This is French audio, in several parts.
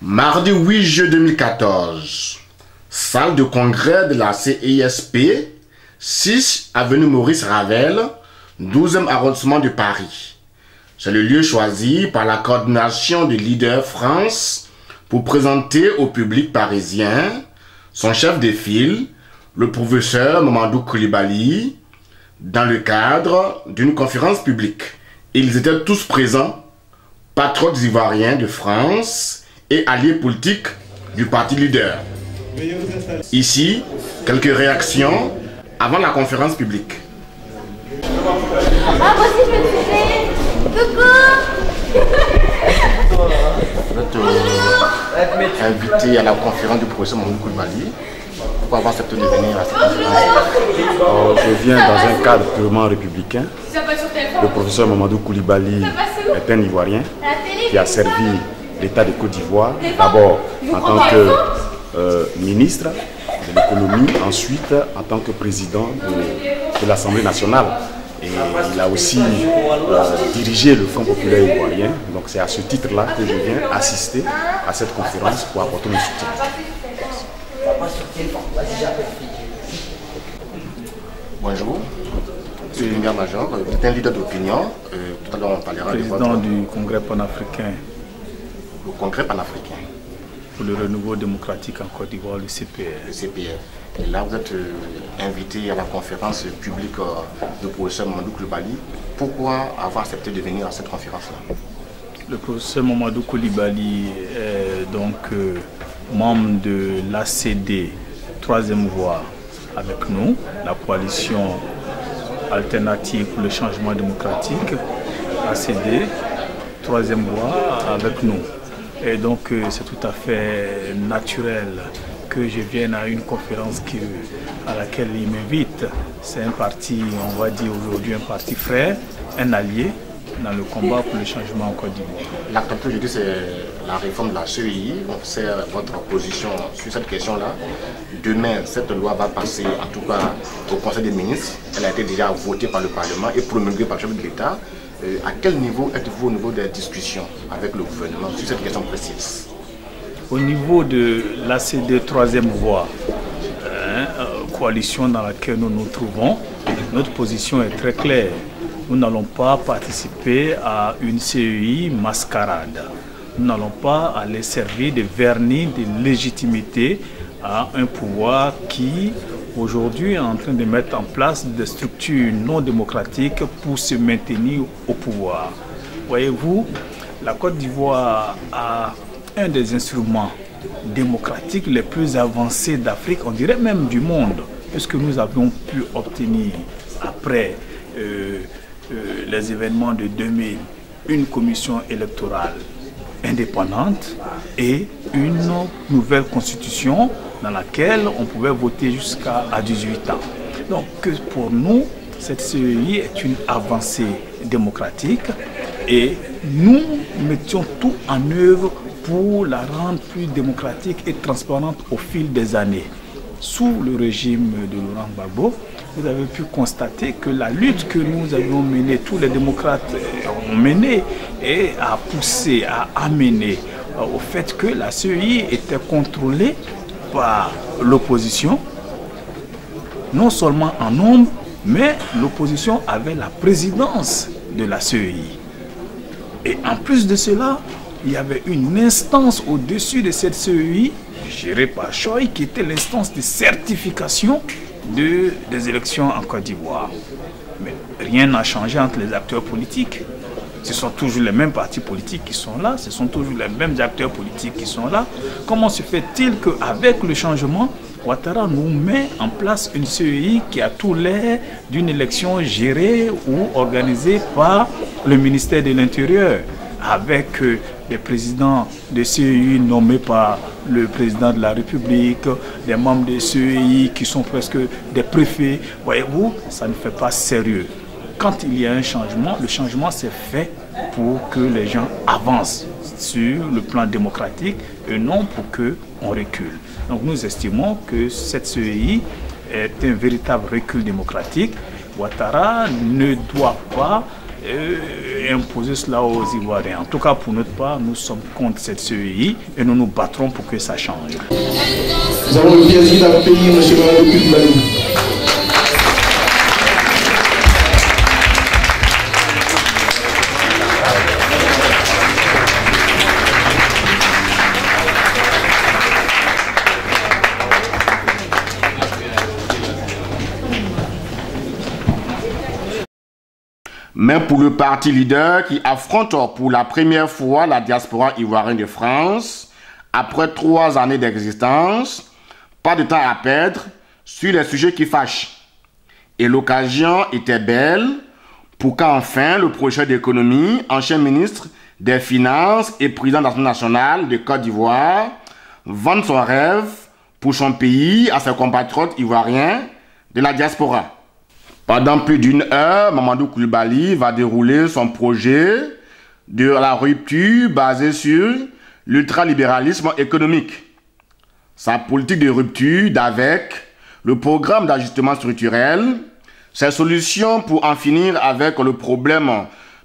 Mardi 8 juillet 2014, salle de congrès de la CISP, 6 avenue Maurice Ravel, 12e arrondissement de Paris. C'est le lieu choisi par la coordination de Leader France pour présenter au public parisien son chef de file, le professeur Mamadou Coulibaly, dans le cadre d'une conférence publique. Ils étaient tous présents, patriotes ivoiriens de France et alliés politiques du parti Leader. Ici, quelques réactions avant la conférence publique. Ah, moi aussi je vais te filmer. Coucou. Vous êtes invité à la conférence du professeur Mamadou Coulibaly. Pourquoi avoir accepté de venir à cette conférence? Je viens dans un cadre purement républicain. Le professeur Mamadou Coulibaly est un Ivoirien qui a servi l'État de Côte d'Ivoire, d'abord en tant que ministre de l'économie, ensuite en tant que président de l'Assemblée nationale. Et il a aussi dirigé le Front populaire ivoirien. Donc c'est à ce titre-là que je viens assister à cette conférence pour apporter mon soutien. Bonjour, Monsieur le Major, vous êtes un leader d'opinion. Tout à l'heure on parlera de votre... Président du Congrès panafricain. Le Congrès panafricain. Pour le renouveau démocratique en Côte d'Ivoire, le CPR. Le CPR. Et là vous êtes invité à la conférence publique du professeur Mamadou Coulibaly. Pourquoi avoir accepté de venir à cette conférence-là? Le professeur Mamadou Coulibaly est donc membre de l'ACD, troisième voie avec nous, la coalition alternative pour le changement démocratique, ACD, troisième voie avec nous. Et donc c'est tout à fait naturel que je vienne à une conférence à laquelle il m'invite. C'est un parti, on va dire aujourd'hui un parti frère, un allié dans le combat pour le changement en Côte d'Ivoire. L'actualité aujourd'hui c'est la réforme de la CEI. On sait votre position sur cette question-là. Demain, cette loi va passer en tout cas au Conseil des ministres. Elle a été déjà votée par le Parlement et promulguée par le chef de l'État. À quel niveau êtes-vous au niveau des discussions avec le gouvernement sur cette question précise? Au niveau de l'ACD troisième voie, coalition dans laquelle nous nous trouvons, notre position est très claire. Nous n'allons pas participer à une CEI mascarade. Nous n'allons pas aller servir de vernis de légitimité à un pouvoir qui, aujourd'hui, est en train de mettre en place des structures non démocratiques pour se maintenir au pouvoir. Voyez-vous, la Côte d'Ivoire a un des instruments démocratiques les plus avancés d'Afrique, on dirait même du monde, puisque nous avons pu obtenir, après les événements de 2000, une commission électorale indépendante et une nouvelle constitution dans laquelle on pouvait voter jusqu'à 18 ans. Donc pour nous, cette CEI est une avancée démocratique et nous mettions tout en œuvre pour la rendre plus démocratique et transparente au fil des années. Sous le régime de Laurent Gbagbo, vous avez pu constater que la lutte que nous avions menée, tous les démocrates ont menée, et a poussé, a amené au fait que la CEI était contrôlée par l'opposition, non seulement en nombre, mais l'opposition avait la présidence de la CEI. Et en plus de cela, il y avait une instance au-dessus de cette CEI, gérée par Choi, qui était l'instance de certification des élections en Côte d'Ivoire. Mais rien n'a changé entre les acteurs politiques. Ce sont toujours les mêmes partis politiques qui sont là, ce sont toujours les mêmes acteurs politiques qui sont là. Comment se fait-il qu'avec le changement, Ouattara nous met en place une CEI qui a tout l'air d'une élection gérée ou organisée par le ministère de l'Intérieur, avec des présidents de CEI nommés par le président de la République, des membres de CEI qui sont presque des préfets. Voyez-vous, ça ne fait pas sérieux. Quand il y a un changement, le changement s'est fait pour que les gens avancent sur le plan démocratique et non pour qu'on recule. Donc nous estimons que cette CEI est un véritable recul démocratique. Ouattara ne doit pas imposer cela aux Ivoiriens. En tout cas, pour notre part, nous sommes contre cette CEI et nous nous battrons pour que ça change. Nous avons le plaisir d'accueillir M. Mamadou Koulibaly. Mais pour le parti leader qui affronte pour la première fois la diaspora ivoirienne de France, après 3 années d'existence, pas de temps à perdre sur les sujets qui fâchent. Et l'occasion était belle pour qu'enfin le projet d'économie, ancien ministre des Finances et président de l'Assemblée nationale de Côte d'Ivoire, vende son rêve pour son pays à ses compatriotes ivoiriens de la diaspora. Pendant plus d'1 heure, Mamadou Koulibaly va dérouler son projet de la rupture basée sur l'ultralibéralisme économique. Sa politique de rupture d'avec le programme d'ajustement structurel, ses solutions pour en finir avec le problème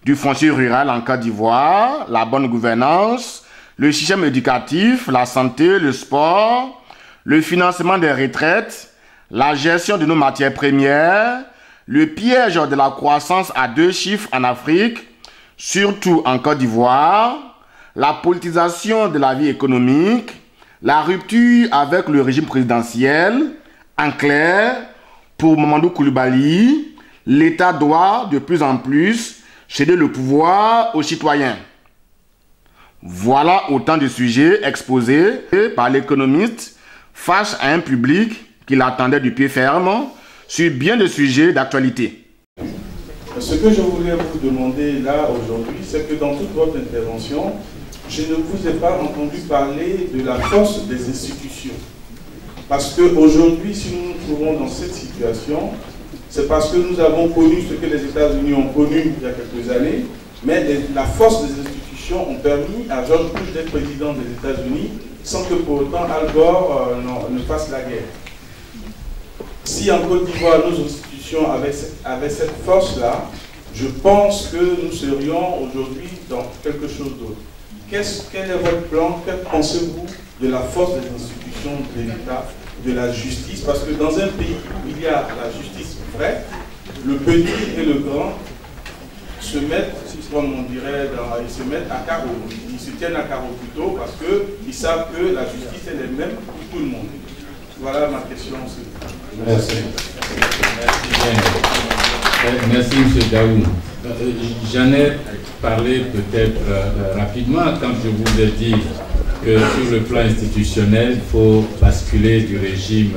du foncier rural en Côte d'Ivoire, la bonne gouvernance, le système éducatif, la santé, le sport, le financement des retraites, la gestion de nos matières premières, le piège de la croissance à 2 chiffres en Afrique, surtout en Côte d'Ivoire, la politisation de la vie économique, la rupture avec le régime présidentiel. En clair, pour Mamadou Koulibaly, l'État doit de plus en plus céder le pouvoir aux citoyens. Voilà autant de sujets exposés par l'économiste face à un public qui l'attendait du pied ferme sur bien des sujets d'actualité. Ce que je voulais vous demander là aujourd'hui, c'est que dans toute votre intervention, je ne vous ai pas entendu parler de la force des institutions. Parce qu'aujourd'hui, si nous nous trouvons dans cette situation, c'est parce que nous avons connu ce que les États-Unis ont connu il y a quelques années, mais la force des institutions ont permis à George Bush d'être président des États-Unis sans que pour autant Al Gore ne fasse la guerre. Si en Côte d'Ivoire, nos institutions avaient cette force-là, je pense que nous serions aujourd'hui dans quelque chose d'autre. Quel est votre plan? Que pensez-vous de la force des institutions de l'État, de la justice? Parce que dans un pays où il y a la justice vraie, le petit et le grand se mettent, comme on dirait, ils se mettent à carreau. Ils se tiennent à carreau plutôt parce qu'ils savent que la justice est la même pour tout le monde. Voilà ma question. Merci. Merci, M. Daou. J'en ai parlé peut-être rapidement quand je vous ai dit que sur le plan institutionnel, il faut basculer du régime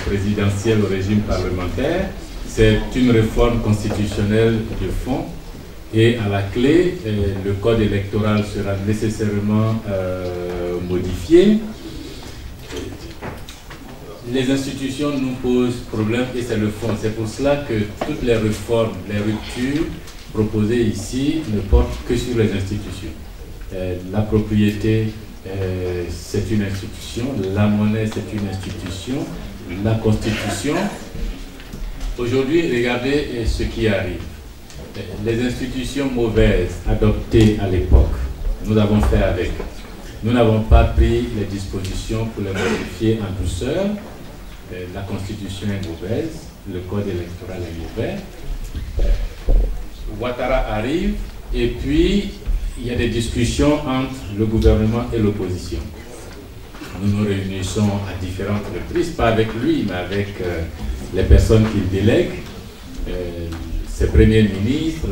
présidentiel au régime parlementaire. C'est une réforme constitutionnelle de fond et à la clé, le code électoral sera nécessairement modifié. Les institutions nous posent problème et c'est le fond. C'est pour cela que toutes les réformes, les ruptures proposées ici ne portent que sur les institutions. La propriété, c'est une institution. La monnaie, c'est une institution. La Constitution. Aujourd'hui, regardez ce qui arrive. Les institutions mauvaises adoptées à l'époque, nous avons fait avec. Nous n'avons pas pris les dispositions pour les modifier en douceur. La Constitution est mauvaise, le code électoral est mauvais. Ouattara arrive et puis il y a des discussions entre le gouvernement et l'opposition. Nous nous réunissons à différentes reprises, pas avec lui, mais avec les personnes qu'il délègue, ses premiers ministres,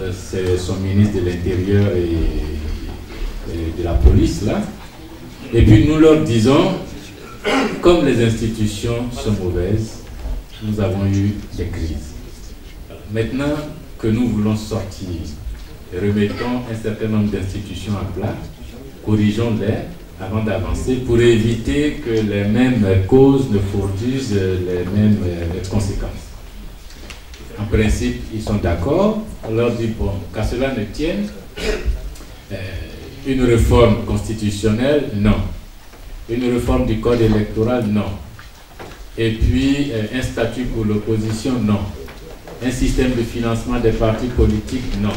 son ministre de l'Intérieur et de la police, là. Et puis nous leur disons, comme les institutions sont mauvaises, nous avons eu des crises. Maintenant que nous voulons sortir, remettons un certain nombre d'institutions en place, corrigeons-les avant d'avancer pour éviter que les mêmes causes ne produisent les mêmes conséquences. En principe, ils sont d'accord. On leur dit, bon, qu'à cela ne tienne, une réforme constitutionnelle, non. Une réforme du code électoral, non. Et puis, un statut pour l'opposition, non. Un système de financement des partis politiques, non.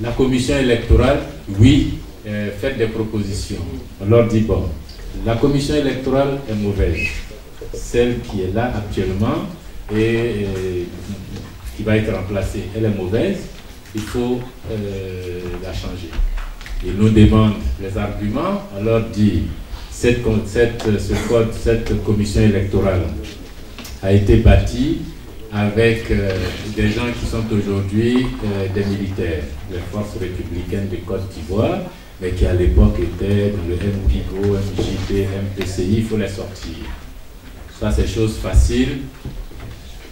La commission électorale, oui, faites des propositions. On leur dit, bon, la commission électorale est mauvaise. Celle qui est là actuellement et qui va être remplacée, elle est mauvaise, il faut la changer. Ils nous demandent les arguments, on leur dit, cette commission électorale a été bâtie avec des gens qui sont aujourd'hui des militaires, les forces républicaines de Côte d'Ivoire, mais qui à l'époque étaient dans le MPIGO, MJP, MPCI, il faut les sortir. Ça, c'est chose facile.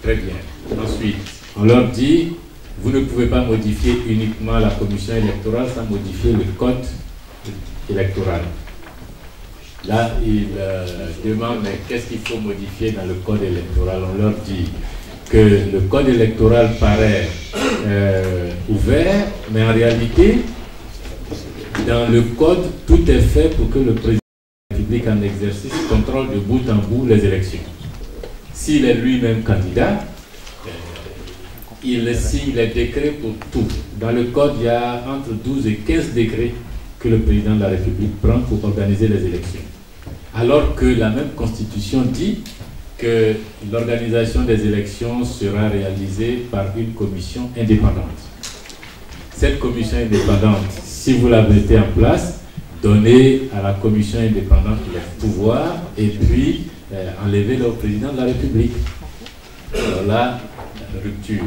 Très bien. Ensuite, on leur dit, vous ne pouvez pas modifier uniquement la commission électorale sans modifier le code électoral. Là, ils demandent, mais qu'est-ce qu'il faut modifier dans le code électoral? On leur dit que le code électoral paraît ouvert, mais en réalité, dans le code, tout est fait pour que le président de la République en exercice contrôle de bout en bout les élections. S'il est lui-même candidat, il signe les décrets pour tout. Dans le code, il y a entre 12 et 15 décrets que le président de la République prend pour organiser les élections. Alors que la même constitution dit que l'organisation des élections sera réalisée par une commission indépendante. Cette commission indépendante, si vous la mettez en place, donnez à la commission indépendante les pouvoirs et puis enlevez-le au président de la République. Alors là, rupture.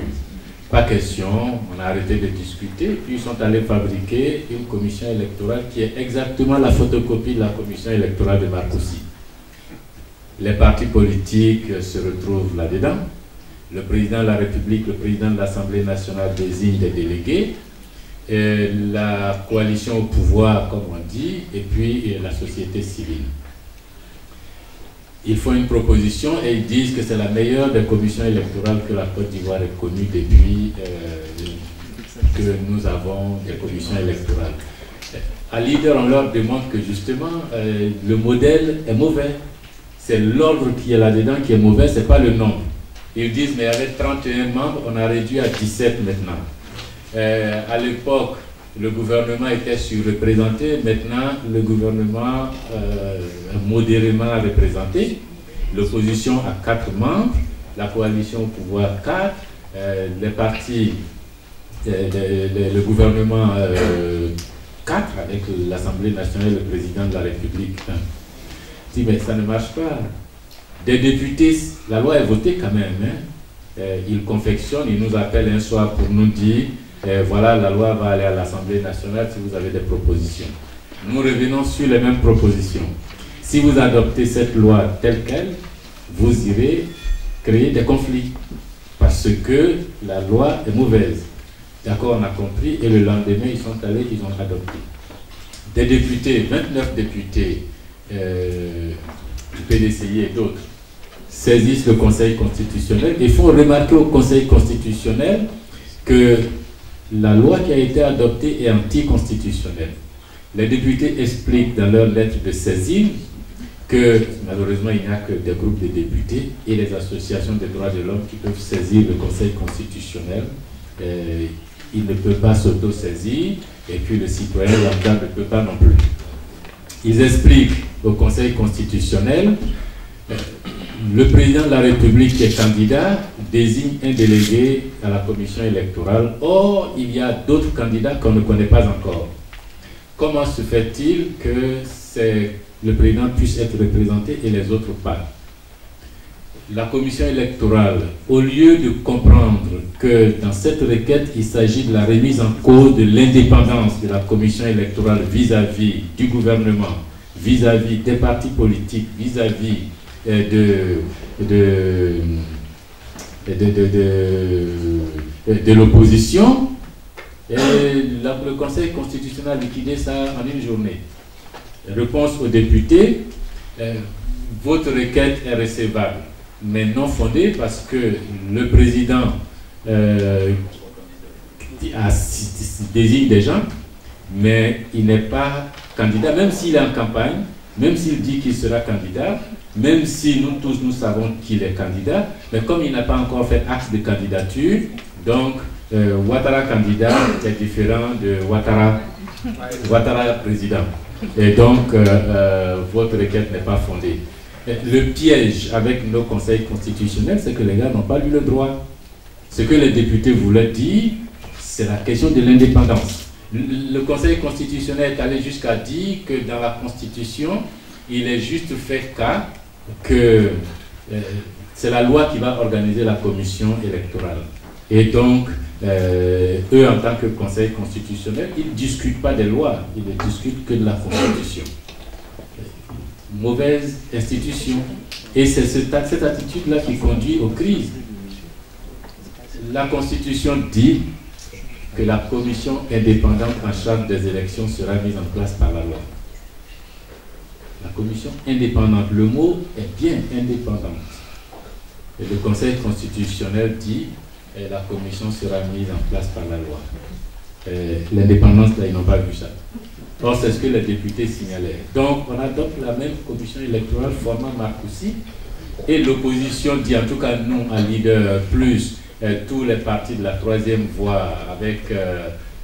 Pas question, on a arrêté de discuter, puis ils sont allés fabriquer une commission électorale qui est exactement la photocopie de la commission électorale de Marcoussis. Les partis politiques se retrouvent là-dedans. Le président de la République, le président de l'Assemblée nationale désigne des délégués. Et la coalition au pouvoir, comme on dit, et puis la société civile. Ils font une proposition et ils disent que c'est la meilleure des commissions électorales que la Côte d'Ivoire ait connue depuis que nous avons des commissions électorales. À leader, on leur demande que justement, le modèle est mauvais. C'est l'ordre qui est là-dedans qui est mauvais, ce n'est pas le nombre. Ils disent, mais avec 31 membres, on a réduit à 17 maintenant. À l'époque, le gouvernement était surreprésenté. Maintenant, le gouvernement est modérément représenté. L'opposition a 4 membres, la coalition au pouvoir 4, les partis, le gouvernement 4, avec l'Assemblée nationale et le président de la République 1. Je dis, mais ça ne marche pas. Des députés, la loi est votée quand même. Hein. Ils confectionnent, ils nous appellent un soir pour nous dire voilà, la loi va aller à l'Assemblée nationale si vous avez des propositions. Nous revenons sur les mêmes propositions. Si vous adoptez cette loi telle qu'elle, vous irez créer des conflits. Parce que la loi est mauvaise. D'accord, on a compris. Et le lendemain, ils sont allés, ils ont adopté. Des députés, 29 députés du PDCI et d'autres, saisissent le Conseil constitutionnel et font remarquer au Conseil constitutionnel que la loi qui a été adoptée est anticonstitutionnelle. Les députés expliquent dans leur lettre de saisine que malheureusement il n'y a que des groupes de députés et les associations des droits de l'homme qui peuvent saisir le Conseil constitutionnel. Il ne peut pas s'auto-saisir et puis le citoyen lambda ne peut pas non plus. Ils expliquent au Conseil constitutionnel le président de la République qui est candidat désigne un délégué à la commission électorale. Or, il y a d'autres candidats qu'on ne connaît pas encore. Comment se fait-il que le président puisse être représenté et les autres pas? La commission électorale, au lieu de comprendre que dans cette requête, il s'agit de la remise en cause de l'indépendance de la commission électorale vis-à-vis du gouvernement, vis-à-vis des partis politiques, vis-à-vis de l'opposition, le Conseil constitutionnel a liquidé ça en une journée. Réponse aux députés, votre requête est recevable, mais non fondée parce que le président désigne des gens, mais il n'est pas candidat, même s'il est en campagne, même s'il dit qu'il sera candidat, même si nous tous nous savons qu'il est candidat, mais comme il n'a pas encore fait acte de candidature, donc Ouattara candidat est différent de Ouattara président. Et donc, votre requête n'est pas fondée. Le piège avec nos conseils constitutionnels, c'est que les gars n'ont pas lu le droit. Ce que les députés voulaient dire, c'est la question de l'indépendance. Le Conseil constitutionnel est allé jusqu'à dire que dans la Constitution, il est juste fait cas que c'est la loi qui va organiser la commission électorale. Et donc, eux, en tant que Conseil constitutionnel, ils ne discutent pas des lois, ils ne discutent que de la Constitution. Mauvaise institution. Et c'est cette attitude-là qui conduit aux crises. La Constitution dit que la commission indépendante en charge des élections sera mise en place par la loi. La commission indépendante, le mot est bien indépendante. Et le Conseil constitutionnel dit que la commission sera mise en place par la loi. L'indépendance, là, ils n'ont pas vu ça. Or, c'est ce que les députés signalaient. Donc, on adopte la même commission électorale format Marcoussis, et l'opposition dit, en tout cas nous, à Leader Plus, tous les partis de la troisième voie, avec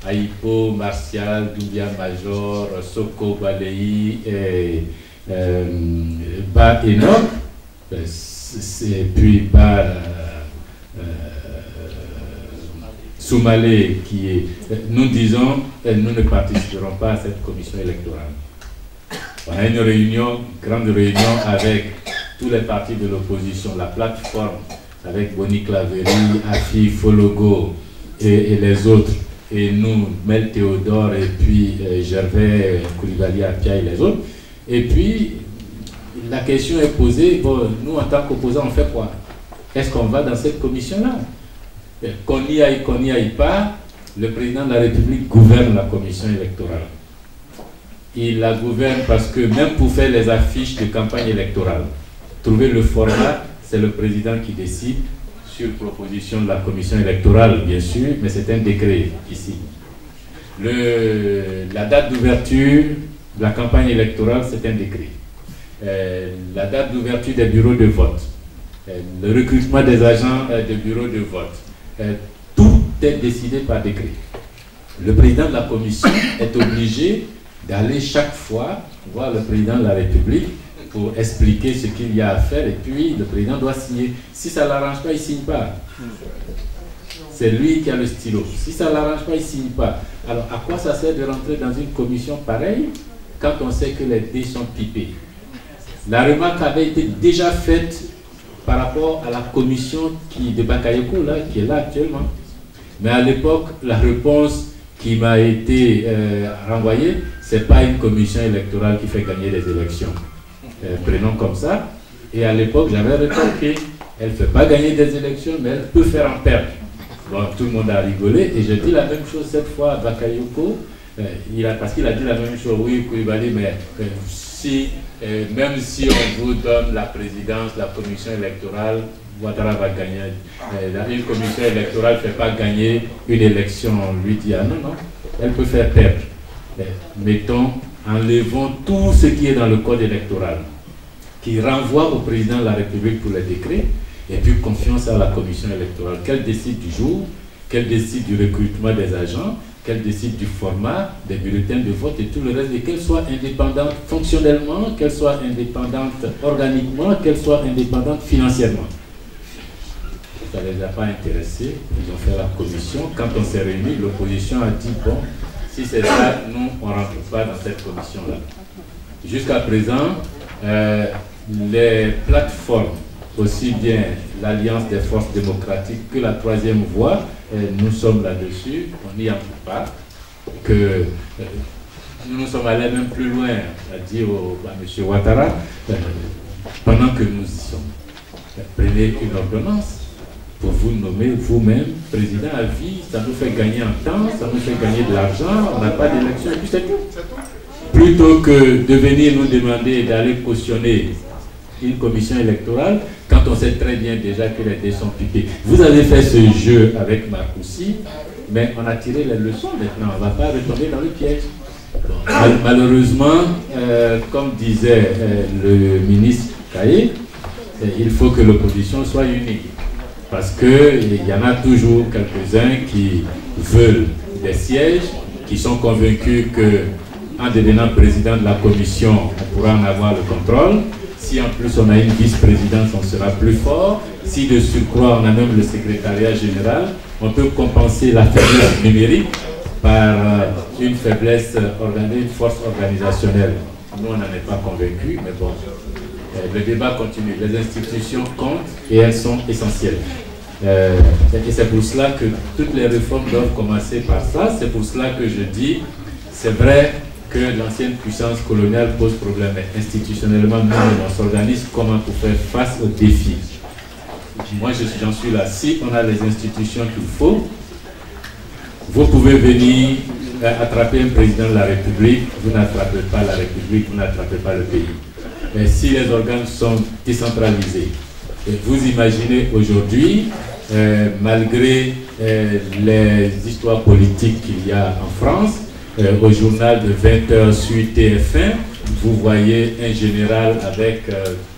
Aïpo, Martial, Doumbia Major, Soko, Balayi et Ba Enoch, puis Ba Soumalé, qui est, nous disons, nous ne participerons pas à cette commission électorale. On a une réunion, grande réunion avec tous les partis de l'opposition, la plateforme, avec Boni Claveri, Afi, Fologo et les autres, et nous, Mel Théodore, et puis Gervais, Koulibaly, Apia et les autres. Et puis, la question est posée, bon, nous, en tant qu'opposants, on fait quoi? Est-ce qu'on va dans cette commission-là? Qu'on n'y aille pas, le président de la République gouverne la commission électorale. Il la gouverne parce que même pour faire les affiches de campagne électorale, trouver le format, c'est le président qui décide sur proposition de la commission électorale, bien sûr, mais c'est un décret ici. La date d'ouverture de la campagne électorale, c'est un décret. La date d'ouverture des bureaux de vote, le recrutement des agents des bureaux de vote, tout est décidé par décret. Le président de la commission est obligé d'aller chaque fois voir le président de la République pour expliquer ce qu'il y a à faire, et puis le président doit signer. Si ça ne l'arrange pas, il ne signe pas. C'est lui qui a le stylo. Si ça ne l'arrange pas, il ne signe pas. Alors, à quoi ça sert de rentrer dans une commission pareille quand on sait que les dés sont pipés? La remarque avait été déjà faite par rapport à la commission de Bakayoko, là, qui est là actuellement. Mais à l'époque, la réponse qui m'a été renvoyée, ce n'est pas une commission électorale qui fait gagner les élections. Prenons comme ça. Et à l'époque, j'avais rétorqué, elle ne fait pas gagner des élections, mais elle peut faire en perdre. Bon, tout le monde a rigolé, et j'ai dit la même chose cette fois à Bakayoko, parce qu'il a dit la même chose, oui, Koulibaly, mais même si on vous donne la présidence, la commission électorale, Ouattara va gagner. Une commission électorale ne fait pas gagner une élection. On lui dit, ah non, non, elle peut faire perdre. Mettons, enlevons tout ce qui est dans le code électoral, qui renvoie au président de la République pour les décrets, et puis confiance à la commission électorale, qu'elle décide du jour, qu'elle décide du recrutement des agents, qu'elle décide du format des bulletins de vote et tout le reste, et qu'elle soit indépendante fonctionnellement, qu'elle soit indépendante organiquement, qu'elle soit indépendante financièrement. Ça ne les a pas intéressés, ils ont fait la commission. Quand on s'est réunis, l'opposition a dit, bon, si c'est ça, nous, on ne rentre pas dans cette commission-là. Jusqu'à présent, les plateformes, aussi bien l'Alliance des forces démocratiques que la troisième voie, nous sommes là-dessus, on n'y entre pas, que nous sommes allés même plus loin, à dire à M. Ouattara, pendant que nous y sommes, prenez une ordonnance pour vous nommer vous-même président à vie, ça nous fait gagner en temps, ça nous fait gagner de l'argent, on n'a pas d'élection, et puis c'est tout. Plutôt que de venir nous demander d'aller cautionner une commission électorale, quand on sait très bien déjà que les dés sont pipés. Vous avez fait ce jeu avec Marcoussis, mais on a tiré les leçons maintenant, on ne va pas retomber dans le piège. Malheureusement, comme disait le ministre Kaye, il faut que l'opposition soit unie. Parce qu'il y en a toujours quelques-uns qui veulent des sièges, qui sont convaincus qu'en devenant président de la commission, on pourra en avoir le contrôle. Si en plus on a une vice-présidence, on sera plus fort. Si de surcroît on a même le secrétariat général, on peut compenser la faiblesse numérique par une faiblesse, une force organisationnelle. Nous, on n'en est pas convaincus, mais bon, le débat continue. Les institutions comptent et elles sont essentielles. Et c'est pour cela que toutes les réformes doivent commencer par ça. C'est pour cela que je dis, c'est vrai que l'ancienne puissance coloniale pose problème, mais institutionnellement, nous, on s'organise comment pour faire face aux défis. Moi, j'en suis là. Si on a les institutions qu'il faut, vous pouvez venir attraper un président de la République, vous n'attrapez pas la République, vous n'attrapez pas le pays. Mais si les organes sont décentralisés, et vous imaginez aujourd'hui, malgré les histoires politiques qu'il y a en France, au journal de 20h sur TF1, vous voyez un général avec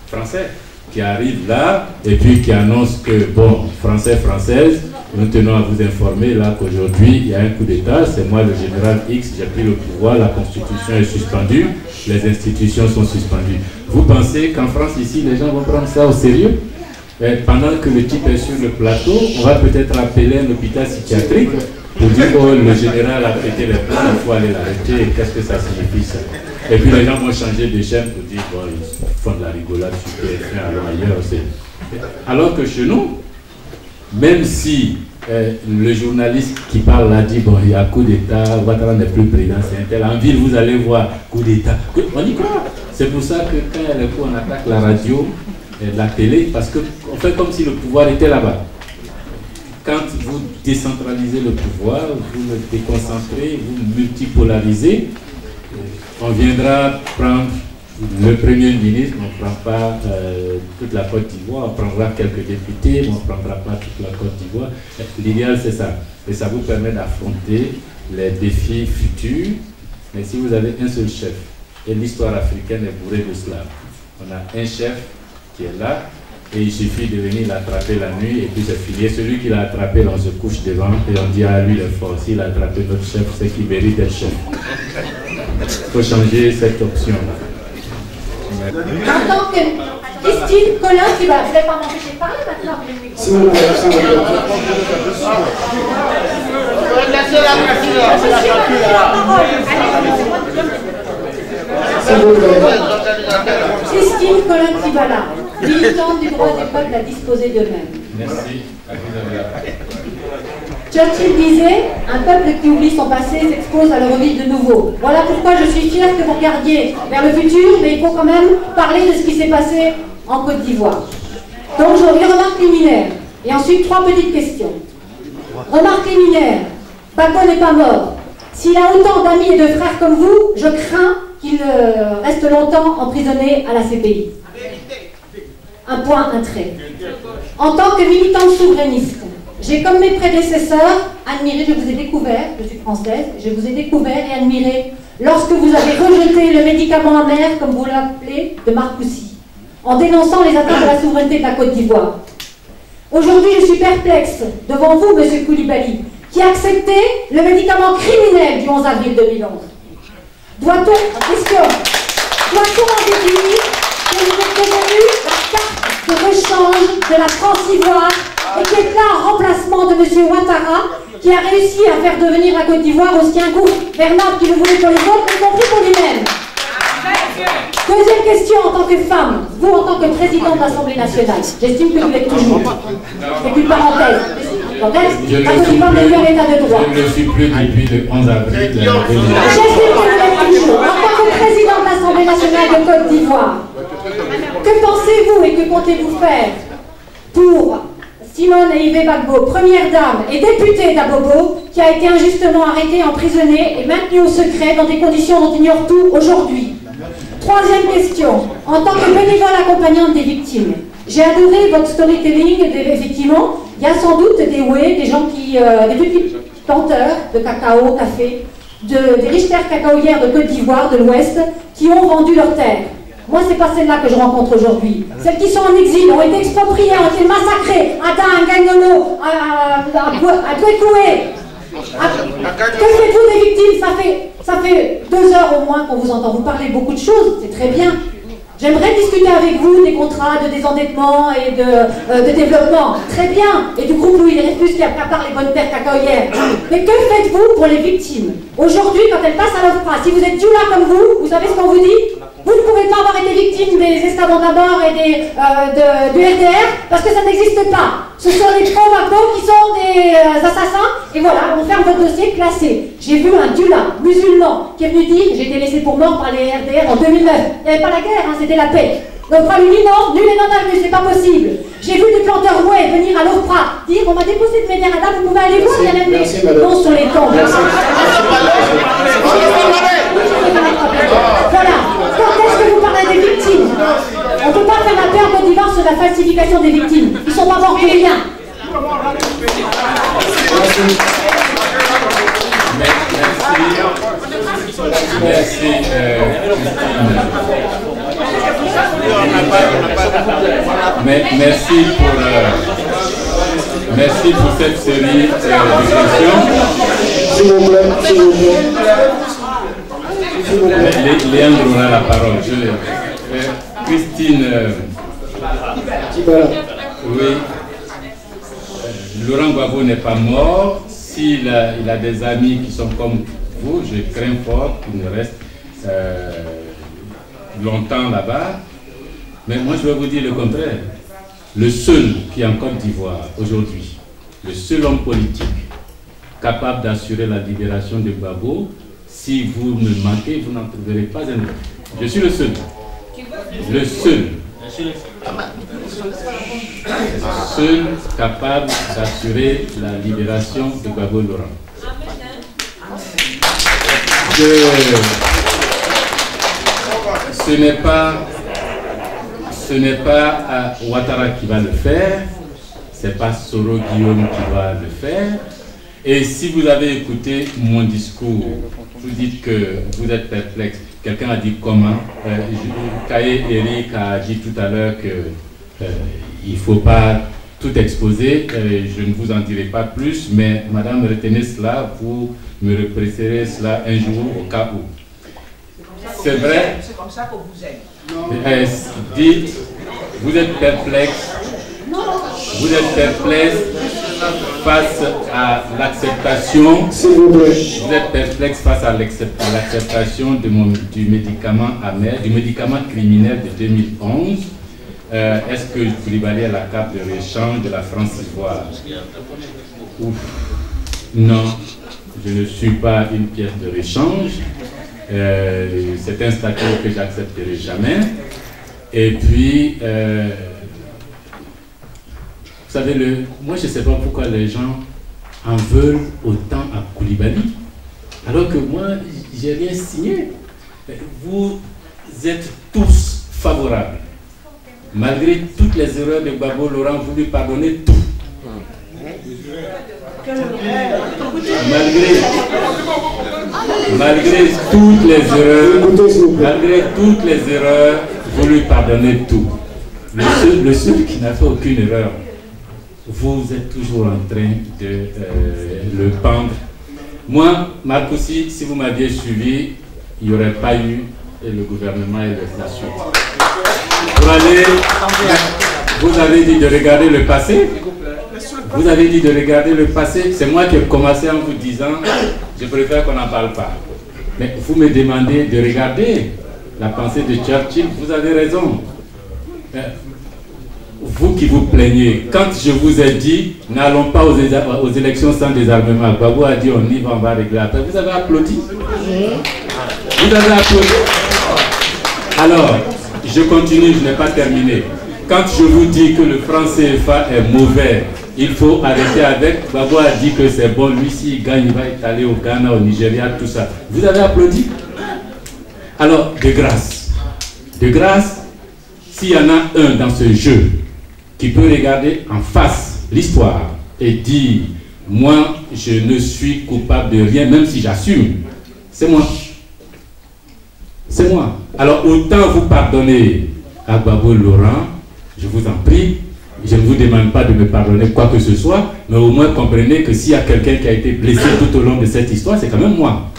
français qui arrive là et puis qui annonce que, bon, française, nous tenons à vous informer là qu'aujourd'hui il y a un coup d'État, c'est moi le général X, j'ai pris le pouvoir, la constitution est suspendue, les institutions sont suspendues. Vous pensez qu'en France ici les gens vont prendre ça au sérieux? Pendant que le type est sur le plateau, on va peut-être appeler un hôpital psychiatrique pour dire que le général a pété les plombs, il faut aller l'arrêter, qu'est-ce que ça signifie ça? Et puis les gens vont changer de chaîne pour dire bon, ils font de la rigolade sur TF1, alors ailleurs aussi. Alors que chez nous, même si le journaliste qui parle là dit bon, il y a coup d'État, Ouattara n'est plus président, c'est un tel. En ville, vous allez voir coup d'État. On y croit. C'est pour ça que quand il y a le coup, on attaque la radio et la télé, parce qu'on fait comme si le pouvoir était là-bas. Quand vous décentralisez le pouvoir, vous le déconcentrez, vous multipolarisez, on viendra prendre le Premier ministre, on ne prend pas toute la Côte d'Ivoire, on prendra quelques députés, mais on ne prendra pas toute la Côte d'Ivoire. L'idéal, c'est ça. Et ça vous permet d'affronter les défis futurs. Mais si vous avez un seul chef, et l'histoire africaine est bourrée de cela, on a un chef qui est là, et il suffit de venir l'attraper la nuit, et puis c'est fini. Et celui qui l'a attrapé, on se couche devant, et on dit à lui, le fort, s'il a attrapé notre chef, c'est qu'il mérite d'être chef. Il faut changer cette option-là. En tant que Christine Colin, qui va, vous n'allez pas m'empêcher de parler maintenant. Christine Colin Kibala, militante du droit des peuples à disposer d'eux-mêmes. Merci. Churchill disait, un peuple qui oublie son passé s'expose à le revivre de nouveau. Voilà pourquoi je suis fière que vous regardiez vers le futur, mais il faut quand même parler de ce qui s'est passé en Côte d'Ivoire. Donc j'aurai une remarque liminaire, et ensuite 3 petites questions. Remarque liminaire, Gbagbo n'est pas mort. S'il a autant d'amis et de frères comme vous, je crains qu'il reste longtemps emprisonné à la CPI. Un point, un trait. En tant que militante souverainiste, j'ai comme mes prédécesseurs admiré, je vous ai découvert, je suis française, je vous ai découvert et admiré lorsque vous avez rejeté le médicament amer, comme vous l'appelez, de Marcoussis, en dénonçant les atteintes à la souveraineté de la Côte d'Ivoire. Aujourd'hui, je suis perplexe devant vous, M. Koulibaly, qui a accepté le médicament criminel du 11 avril 2011. Doit-on en déduire que vous êtes devenu la carte de rechange de la France-Ivoire et qui est là en remplacement de M. Ouattara, qui a réussi à faire devenir la Côte d'Ivoire aussi un gouffre vernable qu'il le voulait pour les autres, y compris pour lui-même. Deuxième question en tant que femme, vous en tant que présidente de l'Assemblée nationale, j'estime que vous l'êtes toujours. C'est une parenthèse. La Côte d'Ivoire n'est plus en état de droit. Je ne suis plus depuis le 11 avril. J'estime que vous l'êtes toujours. En tant que président de l'Assemblée nationale de Côte d'Ivoire, que pensez-vous et que comptez-vous faire pour Simone Eïvé Gbagbo, première dame et députée d'Abobo, qui a été injustement arrêtée, emprisonnée et maintenue au secret dans des conditions dont ignore tout aujourd'hui? Troisième question. En tant que bénévole accompagnante des victimes, j'ai adoré votre storytelling. Effectivement, il y a sans doute des des gens qui, des petits planteurs de cacao, café, des riches terres cacaoyères de Côte d'Ivoire, de l'Ouest, qui ont vendu leurs terres. Moi, c'est pas celles-là que je rencontre aujourd'hui. Celles qui sont en exil, ont été expropriées, ont été massacrées, à Gagnolo, à Douekoué. Que faites-vous des victimes? Ça fait 2 heures au moins qu'on vous entend. Vous parlez beaucoup de choses, c'est très bien. J'aimerais discuter avec vous des contrats de désendettement et de développement. Très bien. Et du groupe Louis Dreyfus qui accapare les bonnes terres cacaoyères. Mais que faites-vous pour les victimes? Aujourd'hui, quand elles passent à l'OFPRA, si vous êtes Dioula comme vous savez ce qu'on vous dit? Vous ne pouvez pas avoir été victime des escadrons d'abord et du RDR parce que ça n'existe pas. Ce sont les Provaco qui sont des assassins et voilà, on ferme votre dossier classé. J'ai vu un Dioula musulman qui est venu dire j'ai été laissé pour mort par les RDR en 2009. Il n'y avait pas la guerre, hein, c'était la paix. Donc lui dit non, nul et non avenu, c'est pas possible. J'ai vu des planteurs ouais venir à l'OFPRA dire on m'a déposé de Médérada, vous pouvez aller voir, il y a même des noms sur les tombes. Voilà. Quand est-ce que vous parlez des victimes? On ne peut pas faire la paix en Côte d'Ivoire sur la falsification des victimes. Ils ne sont pas morts pour rien. Merci pour cette série de questions. S'il vous plaît, s'il vous plaît. Léandre aura la parole. Christine, oui, Laurent Gbagbo n'est pas mort. S'il a des amis qui sont comme vous, je crains fort qu'il ne reste longtemps là-bas. Mais moi, je vais vous dire le contraire. Le seul qui est en Côte d'Ivoire aujourd'hui, le seul homme politique capable d'assurer la libération de Gbagbo, si vous me manquez, vous n'en trouverez pas un autre. Je suis le seul. Le seul. Seul capable d'assurer la libération de Gbagbo Laurent. Ce n'est pas Ouattara qui va le faire, c'est pas Soro Guillaume qui va le faire. Et si vous avez écouté mon discours, vous dites que vous êtes perplexe. Quelqu'un a dit comment? Kaye Eric a dit tout à l'heure qu'il ne faut pas tout exposer. Je ne vous en dirai pas plus, mais madame, retenez cela, vous me represserez cela un jour au cas où. C'est vrai. C'est comme ça qu'on vous aime. Dites, vous êtes perplexe. Vous êtes perplexe face à l'acceptation. Vous êtes perplexe face à l'acceptation du médicament amer, du médicament criminel de 2011. Est-ce que Koulibaly a la carte de rééchange de la France-Ivoire? Non, je ne suis pas une pièce de rééchange. C'est un statut que j'accepterai jamais. Et puis, vous savez, moi je ne sais pas pourquoi les gens en veulent autant à Koulibaly, alors que moi, j'ai rien signé. Vous êtes tous favorables. Malgré toutes les erreurs de Gbagbo Laurent, vous lui pardonnez tout. Malgré toutes les erreurs, vous lui pardonnez tout. Le seul qui n'a fait aucune erreur, vous êtes toujours en train de le pendre. Moi, Marcoussi, si vous m'aviez suivi, il n'y aurait pas eu le gouvernement et la suite. Pour aller, vous avez dit de regarder le passé. Vous avez dit de regarder le passé. C'est moi qui ai commencé en vous disant, je préfère qu'on n'en parle pas. Mais vous me demandez de regarder la pensée de Churchill. Vous avez raison. Vous qui vous plaignez, quand je vous ai dit, n'allons pas aux élections sans désarmement, Gbagbo a dit, on y va, on va régler après. Vous avez applaudi. Vous avez applaudi. Alors, je continue, je n'ai pas terminé. Quand je vous dis que le franc CFA est mauvais, il faut arrêter avec. Gbagbo a dit que c'est bon, lui s'il gagne, il va aller au Ghana, au Nigeria, tout ça. Vous avez applaudi. Alors, de grâce, s'il y en a un dans ce jeu qui peut regarder en face l'histoire et dire, moi, je ne suis coupable de rien, même si j'assume C'est moi. C'est moi. Alors autant vous pardonner à Gbagbo Laurent, je vous en prie. Je ne vous demande pas de me pardonner quoi que ce soit, mais au moins comprenez que s'il y a quelqu'un qui a été blessé tout au long de cette histoire, c'est quand même moi.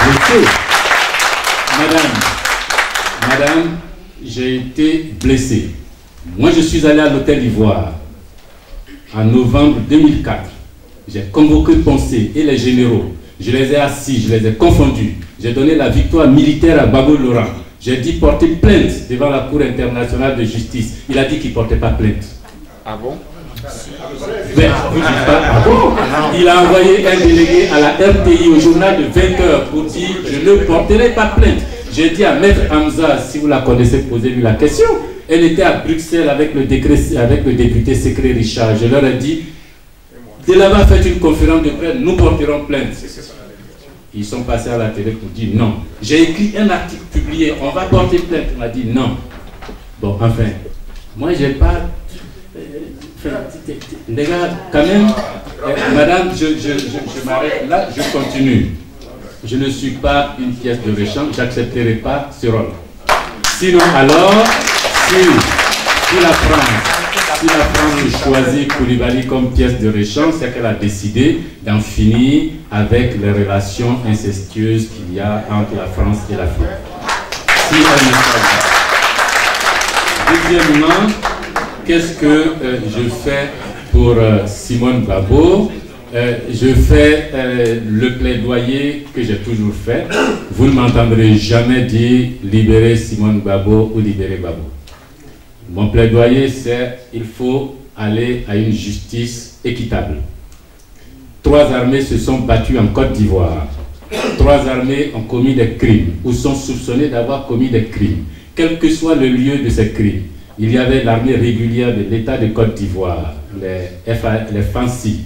Blessé. Madame, j'ai été blessé. Moi, je suis allé à l'Hôtel d'Ivoire en novembre 2004. J'ai convoqué Poncé et les généraux. Je les ai assis, je les ai confondus. J'ai donné la victoire militaire à Gbagbo Laurent. J'ai dit porter plainte devant la Cour internationale de justice. Il a dit qu'il ne portait pas plainte. Ah bon? Ben, vous dites pas, ah bon? Il a envoyé un délégué à la RTI au journal de 20h pour dire je ne porterai pas plainte. J'ai dit à Maître Hamza, si vous la connaissez, posez-lui la question. Elle était à Bruxelles avec le député Secret Richard. Je leur ai dit, de là-bas, faites une conférence de presse, nous porterons plainte. Ils sont passés à la télé pour dire non. J'ai écrit un article publié, on va porter plainte. On m'a dit non. Bon, enfin, moi j'ai pas... les gars, quand même, madame, je m'arrête là, je continue. Je ne suis pas une pièce de rechange, j'accepterai pas ce rôle. Sinon alors, si la France choisit Koulibaly comme pièce de rechange, c'est qu'elle a décidé d'en finir avec les relations incestueuses qu'il y a entre la France et l'Afrique. Si elle ne choisit. Deuxièmement, qu'est-ce que je fais pour Simone Gbagbo? Je fais le plaidoyer que j'ai toujours fait. Vous ne m'entendrez jamais dire libérer Simone Gbagbo ou libérer Gbagbo. Mon plaidoyer, c'est qu'il faut aller à une justice équitable. 3 armées se sont battues en Côte d'Ivoire. 3 armées ont commis des crimes ou sont soupçonnées d'avoir commis des crimes. Quel que soit le lieu de ces crimes, il y avait l'armée régulière de l'État de Côte d'Ivoire, les FANCI,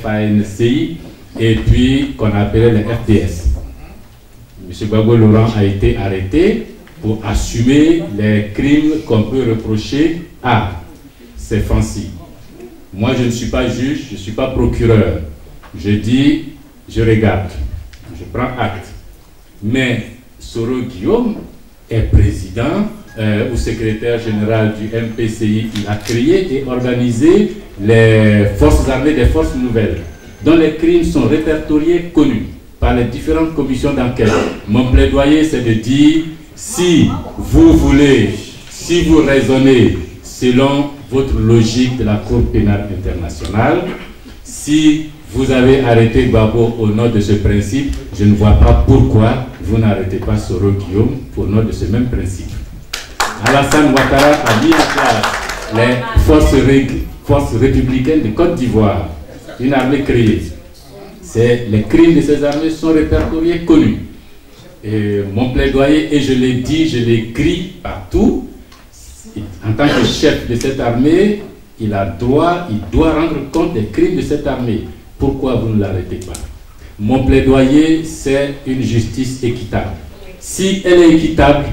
FANCI, et puis qu'on appelait les FDS. M. Gbagbo Laurent a été arrêté pour assumer les crimes qu'on peut reprocher à ces FANCI. Moi, je ne suis pas juge, je ne suis pas procureur. Je dis, je regarde, je prends acte. Mais Soro Guillaume est président ou secrétaire général du MPCI. Il a créé et organisé les forces armées des forces nouvelles, dont les crimes sont répertoriés, connus par les différentes commissions d'enquête. Mon plaidoyer, c'est de dire, si vous voulez, si vous raisonnez selon votre logique de la Cour pénale internationale, si vous avez arrêté Gbagbo au nom de ce principe, je ne vois pas pourquoi vous n'arrêtez pas Soro Guillaume au nom de ce même principe. Alassane Ouattara a mis en place les forces républicaines de Côte d'Ivoire, une armée créée. Les crimes de ces armées sont répertoriés, connus. Et mon plaidoyer, et je l'ai dit, je l'ai écrit partout, en tant que chef de cette armée, il doit rendre compte des crimes de cette armée. Pourquoi vous ne l'arrêtez pas? Mon plaidoyer, c'est une justice équitable. Si elle est équitable,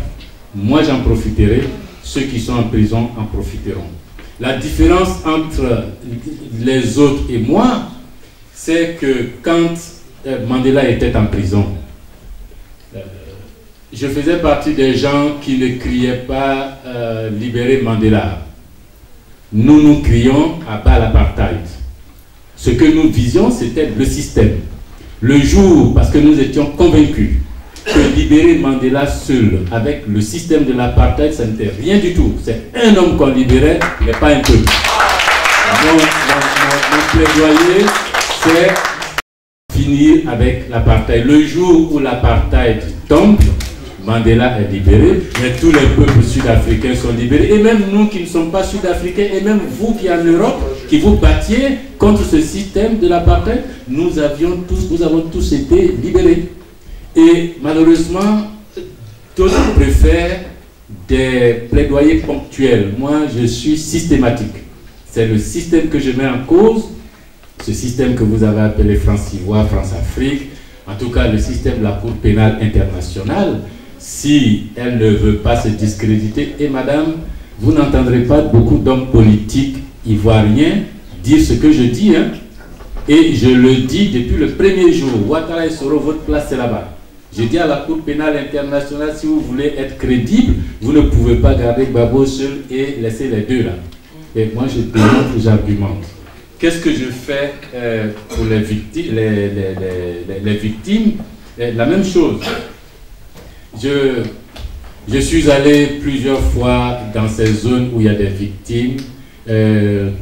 moi j'en profiterai, ceux qui sont en prison en profiteront. La différence entre les autres et moi, c'est que quand Mandela était en prison, je faisais partie des gens qui ne criaient pas libérer Mandela. Nous crions à bas l'apartheid. Ce que nous visions, c'était le système. Le jour, parce que nous étions convaincus que libérer Mandela seul avec le système de l'apartheid, ça n'était rien du tout. C'est un homme qu'on libérait, mais pas un peuple. Mon plaidoyer, c'est finir avec l'apartheid. Le jour où l'apartheid tombe, Mandela est libéré, mais tous les peuples sud-africains sont libérés, et même nous qui ne sommes pas sud-africains, et même vous qui en Europe, qui vous battiez contre ce système de l'apartheid, nous avons tous été libérés. Et malheureusement, d'autres préfèrent des plaidoyers ponctuels. Moi, je suis systématique. C'est le système que je mets en cause, ce système que vous avez appelé France-Ivoire, France-Afrique, en tout cas le système de la Cour pénale internationale. Si elle ne veut pas se discréditer, et madame, vous n'entendrez pas beaucoup d'hommes politiques ivoiriens dire ce que je dis, hein. Et je le dis depuis le premier jour, Ouattara et Soro, votre place c'est là-bas. Je dis à la Cour pénale internationale, si vous voulez être crédible, vous ne pouvez pas garder Gbagbo seul et laisser les deux là. Et moi je démontre, j'argumente. Qu'est-ce que je fais pour les victimes, les victimes? La même chose. Je suis allé plusieurs fois dans ces zones où il y a des victimes,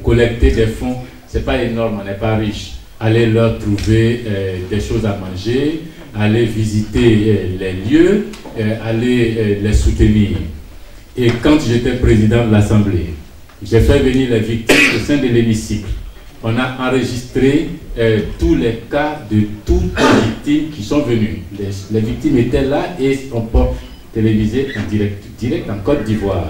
collecter des fonds. C'est pas énorme, on n'est pas riche. Aller leur trouver des choses à manger, aller visiter les lieux, aller les soutenir. Et quand j'étais président de l'Assemblée, j'ai fait venir les victimes au sein de l'hémicycle. On a enregistré tous les cas de toutes les victimes qui sont venues. Les victimes étaient là et on peut téléviser en direct en Côte d'Ivoire.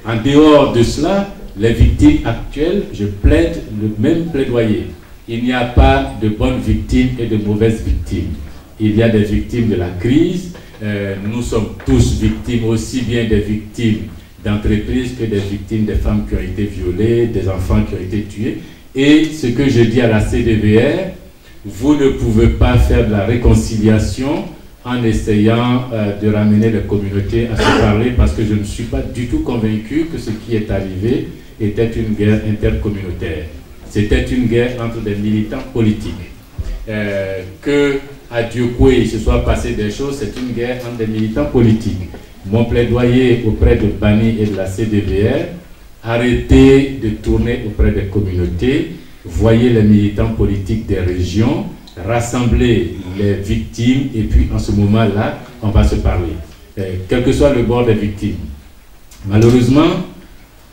En dehors de cela, les victimes actuelles, je plaide le même plaidoyer. Il n'y a pas de bonnes victimes et de mauvaises victimes. Il y a des victimes de la crise. Nous sommes tous victimes, aussi bien des victimes d'entreprises que des victimes des femmes qui ont été violées, des enfants qui ont été tués. Et ce que je dis à la CDVR, vous ne pouvez pas faire de la réconciliation en essayant de ramener les communautés à se parler, parce que je ne suis pas du tout convaincu que ce qui est arrivé était une guerre intercommunautaire. C'était une guerre entre des militants politiques. Que à Diokoué il se soit passé des choses, c'est une guerre entre des militants politiques. Mon plaidoyer auprès de Bani et de la CDVR, arrêtez de tourner auprès des communautés, voyez les militants politiques des régions, rassemblez les victimes et puis en ce moment-là, on va se parler. Quel que soit le bord des victimes. Malheureusement,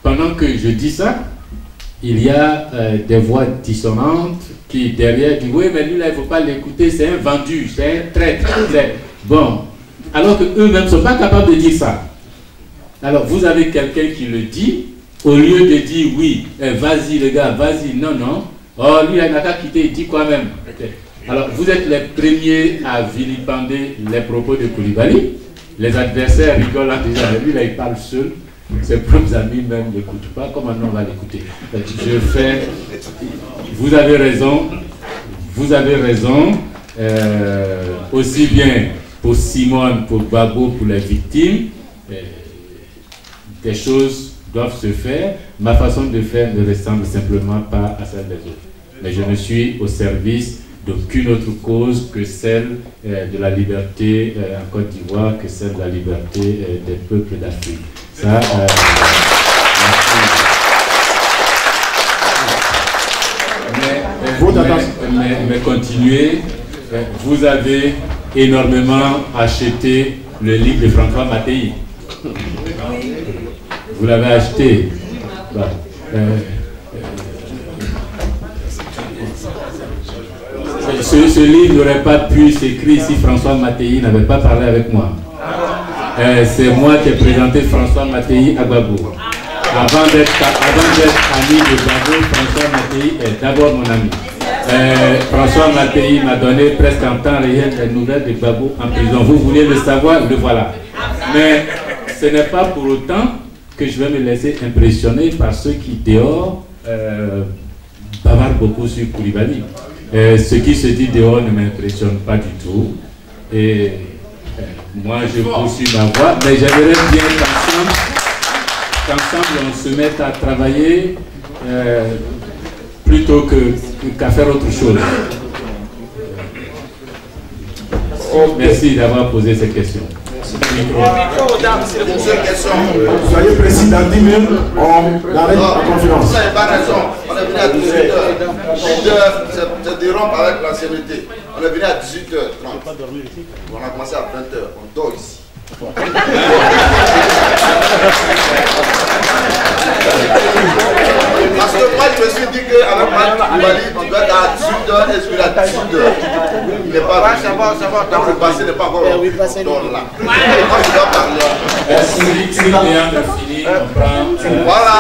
pendant que je dis ça, il y a des voix dissonantes qui derrière disent oui mais lui là il ne faut pas l'écouter, c'est un vendu, c'est un traître. Bon, alors qu'eux-mêmes ne sont pas capables de dire ça. Alors vous avez quelqu'un qui le dit, au lieu de dire oui, vas-y les gars, vas-y, non, non, oh lui il n'a qu'à quitter, il dit quoi même. Alors vous êtes les premiers à vilipender les propos de Koulibaly, les adversaires rigolent en disant lui là il parle seul. Ses propres amis même ne l'écoutent pas, comment on va l'écouter? Vous avez raison, aussi bien pour Simone, pour Babo, pour les victimes, des choses doivent se faire. Ma façon de faire ne ressemble simplement pas à celle des autres. Mais je ne suis au service d'aucune autre cause que celle de la liberté en Côte d'Ivoire, que celle de la liberté des peuples d'Afrique. Ça, mais continuez, vous avez énormément acheté le livre de François Mattei. Vous l'avez acheté. Ce livre n'aurait pas pu s'écrire si François Mattei n'avait pas parlé avec moi. C'est moi qui ai présenté François Mattei à Gbagbo. Avant d'être ami de Gbagbo, François Mattei est d'abord mon ami. François Mattei m'a donné presque en temps réel les nouvelles de Gbagbo en prison. Vous vouliez le savoir, le voilà. Mais ce n'est pas pour autant que je vais me laisser impressionner par ceux qui dehors bavardent beaucoup sur Koulibaly. Ce qui se dit dehors ne m'impressionne pas du tout. Et moi je poursuis ma voie, mais j'aimerais bien qu'ensemble on se mette à travailler plutôt qu'à faire autre chose. Merci d'avoir posé cette question. Soyez précis, dans 10 minutes, on arrête la conférence. Vous n'avez pas raison. On est venu à 18h. 18h, c'est de rompre avec l'ancienneté. On est venu à 18h30. On a commencé à 20h. On dort ici. Parce que moi je me suis dit qu'avec Koulibaly, on doit être à 18h et celui-là à 18h. Il n'est pas venu. Donc le passé n'est pas encore là. Moi je dois parler. Merci. Voilà.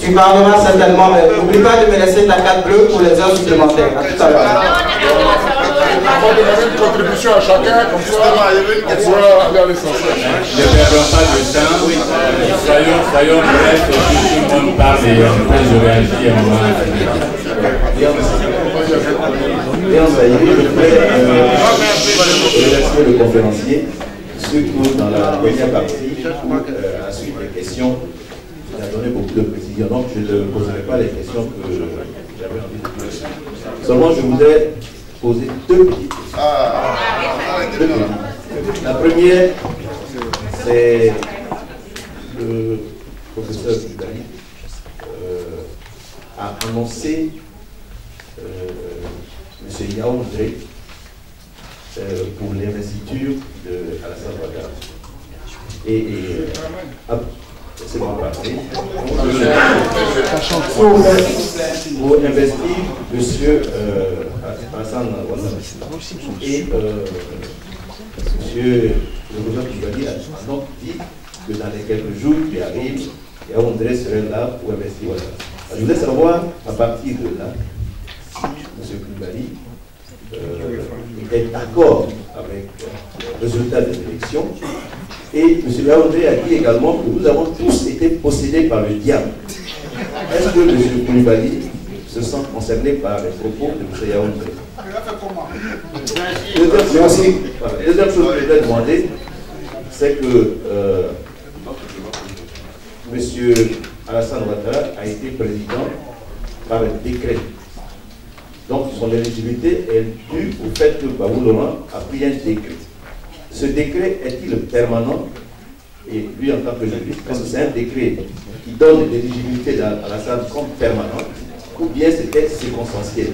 Tu parleras certainement, mais n'oublie pas de me laisser ta carte bleue pour les heures supplémentaires. À tout à l'heure. va demander une contribution à chacun, comme ça, on va aller à l'essentiel. Je ne perdons pas de temps. Soyons brefs, et puis tout le monde parle et après je réagis en moi. Je laisserai le conférencier, surtout dans la première partie, où à la suite des questions, il a donné beaucoup de précisions, donc je ne poserai pas les questions que j'avais envie de poser. Seulement, je voudrais poser deux petites questions. La première, c'est le professeur Koulibaly a annoncé M. Yaoundé pour l'investiture de Alassane Ouattara. C'est bon, parfait. Pour investir M. Alassane Ouattara. Et M. le professeur Koulibaly a donc dit que dans les quelques jours qui arrivent, Yaoundé serait là pour investir Ouattara. Je voulais savoir, à partir de là, si M. Koulibaly est d'accord avec le résultat des élections. Et M. Yaoundé a dit également que nous avons tous été possédés par le diable. Est-ce que M. Koulibaly se sent concerné par les propos de M. Yaoundé? Deuxième chose que je voulais demander, c'est que M. Alassane Ouattara a été président par un décret. Donc son éligibilité est due au fait que Babou Laurent a pris un décret. Ce décret est-il permanent? Et lui, en tant que juriste, est-ce que c'est un décret qui donne l'éligibilité d'Alassane comme permanente, ou bien c'était circonstanciel?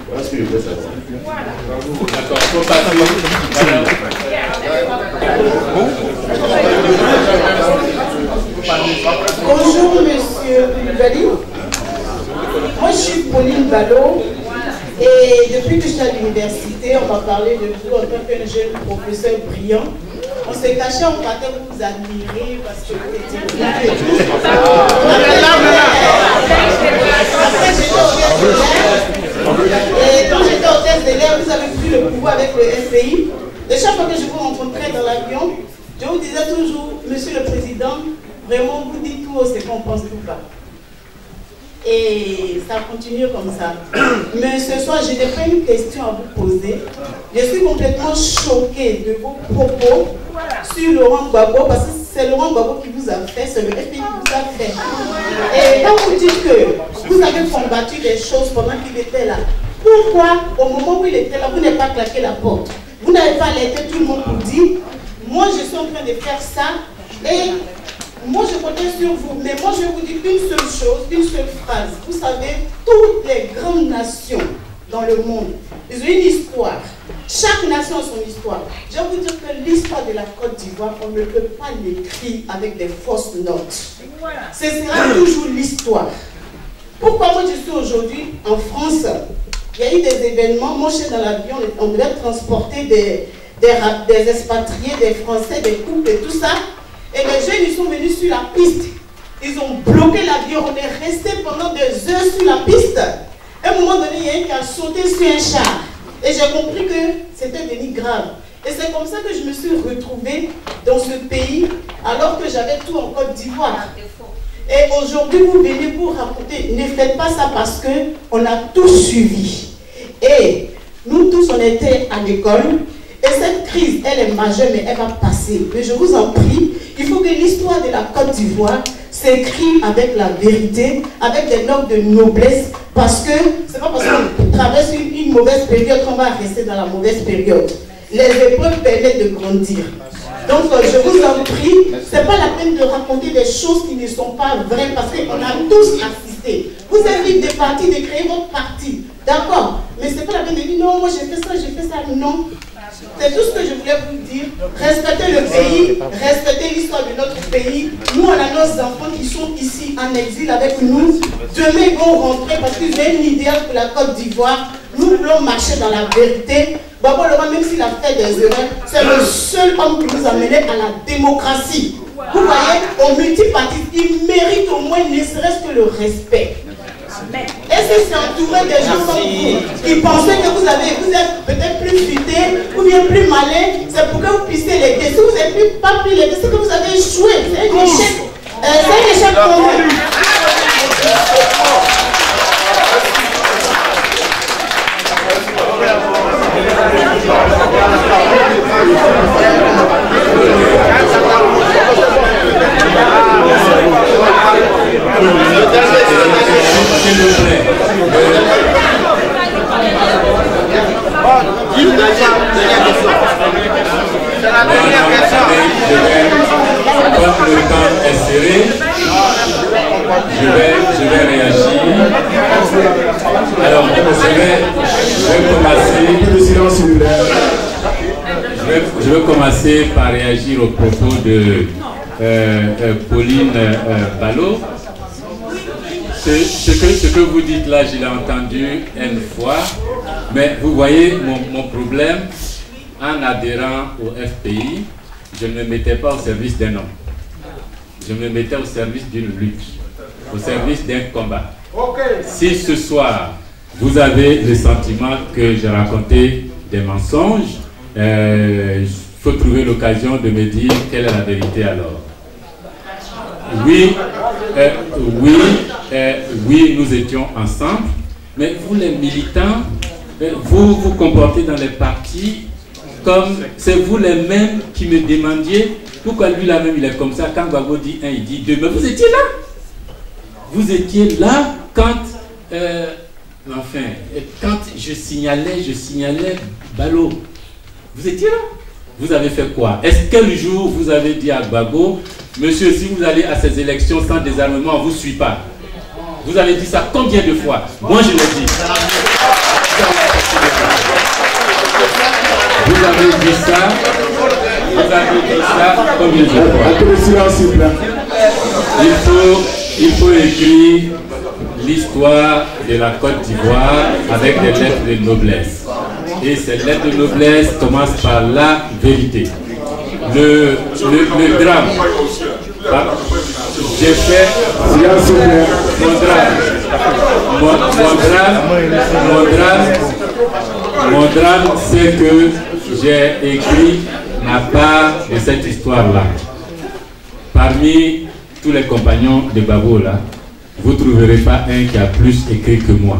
Voilà ce que je voulais savoir. D'accord, il faut passer. Bonjour Monsieur Koulibaly. Moi je suis Pauline Ballot et depuis que je suis à l'université, on m'a parlé de vous en tant qu'un jeune professeur brillant. On s'est caché, on partait vous admirer parce que vous étiez brillant et tout. Et quand j'étais hôtesse de l'air, vous avez pris le pouvoir avec le FPI. Et chaque fois que je vous rencontrais dans l'avion, je vous disais toujours, Monsieur le Président, vraiment vous dites tout haut ce qu'on pense tout bas. Et ça continue comme ça. Mais ce soir, je n'ai pas une question à vous poser. Je suis complètement choquée de vos propos sur Laurent Gbagbo, parce que c'est Laurent Gbagbo qui vous a fait, c'est le FPI qui vous a fait. Et quand vous dites que vous avez combattu des choses pendant qu'il était là, pourquoi, au moment où il était là, vous n'avez pas claqué la porte? Vous n'avez pas alerté tout le monde pour dire, moi je suis en train de faire ça, et moi je comptais sur vous, mais moi je vous dis une seule chose, une seule phrase. Vous savez, toutes les grandes nations dans le monde, ils ont une histoire. Chaque nation a son histoire. Je vais vous dire que l'histoire de la Côte d'Ivoire, on ne peut pas l'écrire avec des fausses notes. Ce sera toujours l'histoire. Pourquoi moi je suis aujourd'hui en France? Il y a eu des événements, moi je suis dans l'avion, on devait transporter des expatriés, des Français, des couples et tout ça. Et les jeunes, ils sont venus sur la piste. Ils ont bloqué l'avion. On est resté pendant des heures sur la piste. À un moment donné, il y a un qui a sauté sur un char. Et j'ai compris que c'était un délit grave. Et c'est comme ça que je me suis retrouvée dans ce pays, alors que j'avais tout en Côte d'Ivoire. Et aujourd'hui, vous venez pour raconter. Ne faites pas ça parce qu'on a tout suivi. Et nous tous, on était à l'école. Et cette crise, elle est majeure, mais elle va passer. Mais je vous en prie, il faut que l'histoire de la Côte d'Ivoire s'écrive avec la vérité, avec des notes de noblesse, parce que c'est pas parce qu'on traverse une mauvaise période qu'on va rester dans la mauvaise période. Les épreuves permettent de grandir. Donc je vous en prie, c'est pas la peine de raconter des choses qui ne sont pas vraies, parce qu'on a tous assisté. Vous êtes libre des partis, de créer votre parti, d'accord, mais c'est pas la peine de dire non, moi j'ai fait ça, non. C'est tout ce que je voulais vous dire. Respectez le pays, respectez l'histoire de notre pays. Nous, on a nos enfants qui sont ici en exil avec nous. Demain, ils vont rentrer parce qu'ils ont un idéal pour la Côte d'Ivoire. Nous voulons marcher dans la vérité. Babou Laurent, même s'il a fait des erreurs, c'est le seul homme qui nous a menés à la démocratie. Vous voyez, au multipartisme, il mérite au moins ne serait-ce que le respect. Et laissez s'entourer des gens comme vous, qui pensaient que vous êtes peut-être plus futé ou bien plus malin, c'est pour que vous puissiez l'aider. Si vous n'êtes pas pu l'aider, c'est que vous avez échoué. C'est un échec. C'est un échec pour vous. Comme le temps est serré, je vais réagir. Alors, je vais commencer par réagir au propos de Pauline Ballot. Ce que vous dites là, je l'ai entendu une fois, mais vous voyez mon problème, en adhérant au FPI, je ne me mettais pas au service d'un homme. Je me mettais au service d'une lutte, au service d'un combat. Si ce soir, vous avez le sentiment que j'ai raconté des mensonges, il faut trouver l'occasion de me dire quelle est la vérité alors. Oui, nous étions ensemble, mais vous les militants, vous vous comportez dans les partis comme c'est vous les mêmes qui me demandiez pourquoi lui là même il est comme ça. Quand Gbagbo dit 1, il dit 2, mais vous étiez là. Vous étiez là quand quand je signalais Ballot. Vous étiez là. Vous avez fait quoi? Est-ce quel jour vous avez dit à Gbagbo, monsieur, si vous allez à ces élections sans désarmement, on ne vous suit pas? Vous avez dit ça combien de fois? Moi je l'ai dit. Vous avez dit ça combien de fois? Il faut écrire l'histoire de la Côte d'Ivoire avec des lettres de noblesse. Et ces lettres de noblesse commencent par la vérité. Le drame. J'ai fait mon drame, c'est que j'ai écrit ma part de cette histoire-là. Parmi tous les compagnons de Gbagbo là, vous ne trouverez pas un qui a plus écrit que moi.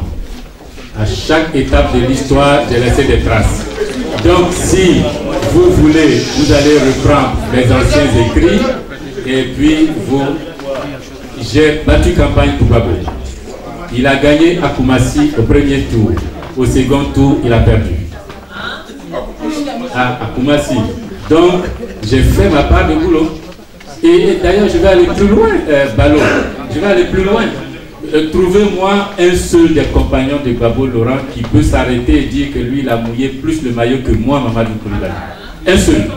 À chaque étape de l'histoire, j'ai laissé des traces. Donc si vous voulez, vous allez reprendre les anciens écrits et puis j'ai battu campagne pour Gbagbo. Il a gagné à Koumassi au premier tour. Au second tour, il a perdu. À Koumassi. Donc, j'ai fait ma part de boulot. Et d'ailleurs, je vais aller plus loin, Ballot. Je vais aller plus loin. Trouvez-moi un seul des compagnons de Gbagbo Laurent qui peut s'arrêter et dire que lui, il a mouillé plus le maillot que moi, Mamadou Coulibaly. Un seul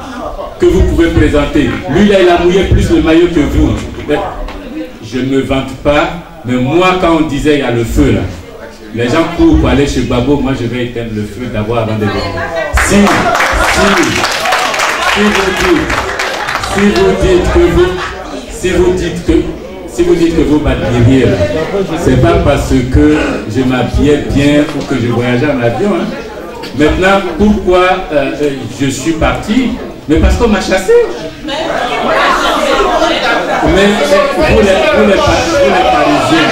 que vous pouvez présenter. Lui, là, il a mouillé plus le maillot que vous. Je ne me vante pas, mais moi, quand on disait il y a le feu là, les gens courent pour aller chez Gbagbo, moi je vais éteindre le feu d'abord avant de venir. Si vous dites que vous m'admiriez, c'est pas parce que je m'habillais bien ou que je voyageais en avion. Hein. Maintenant, pourquoi je suis parti? Mais parce qu'on m'a chassé. Mais vous les Parisiens,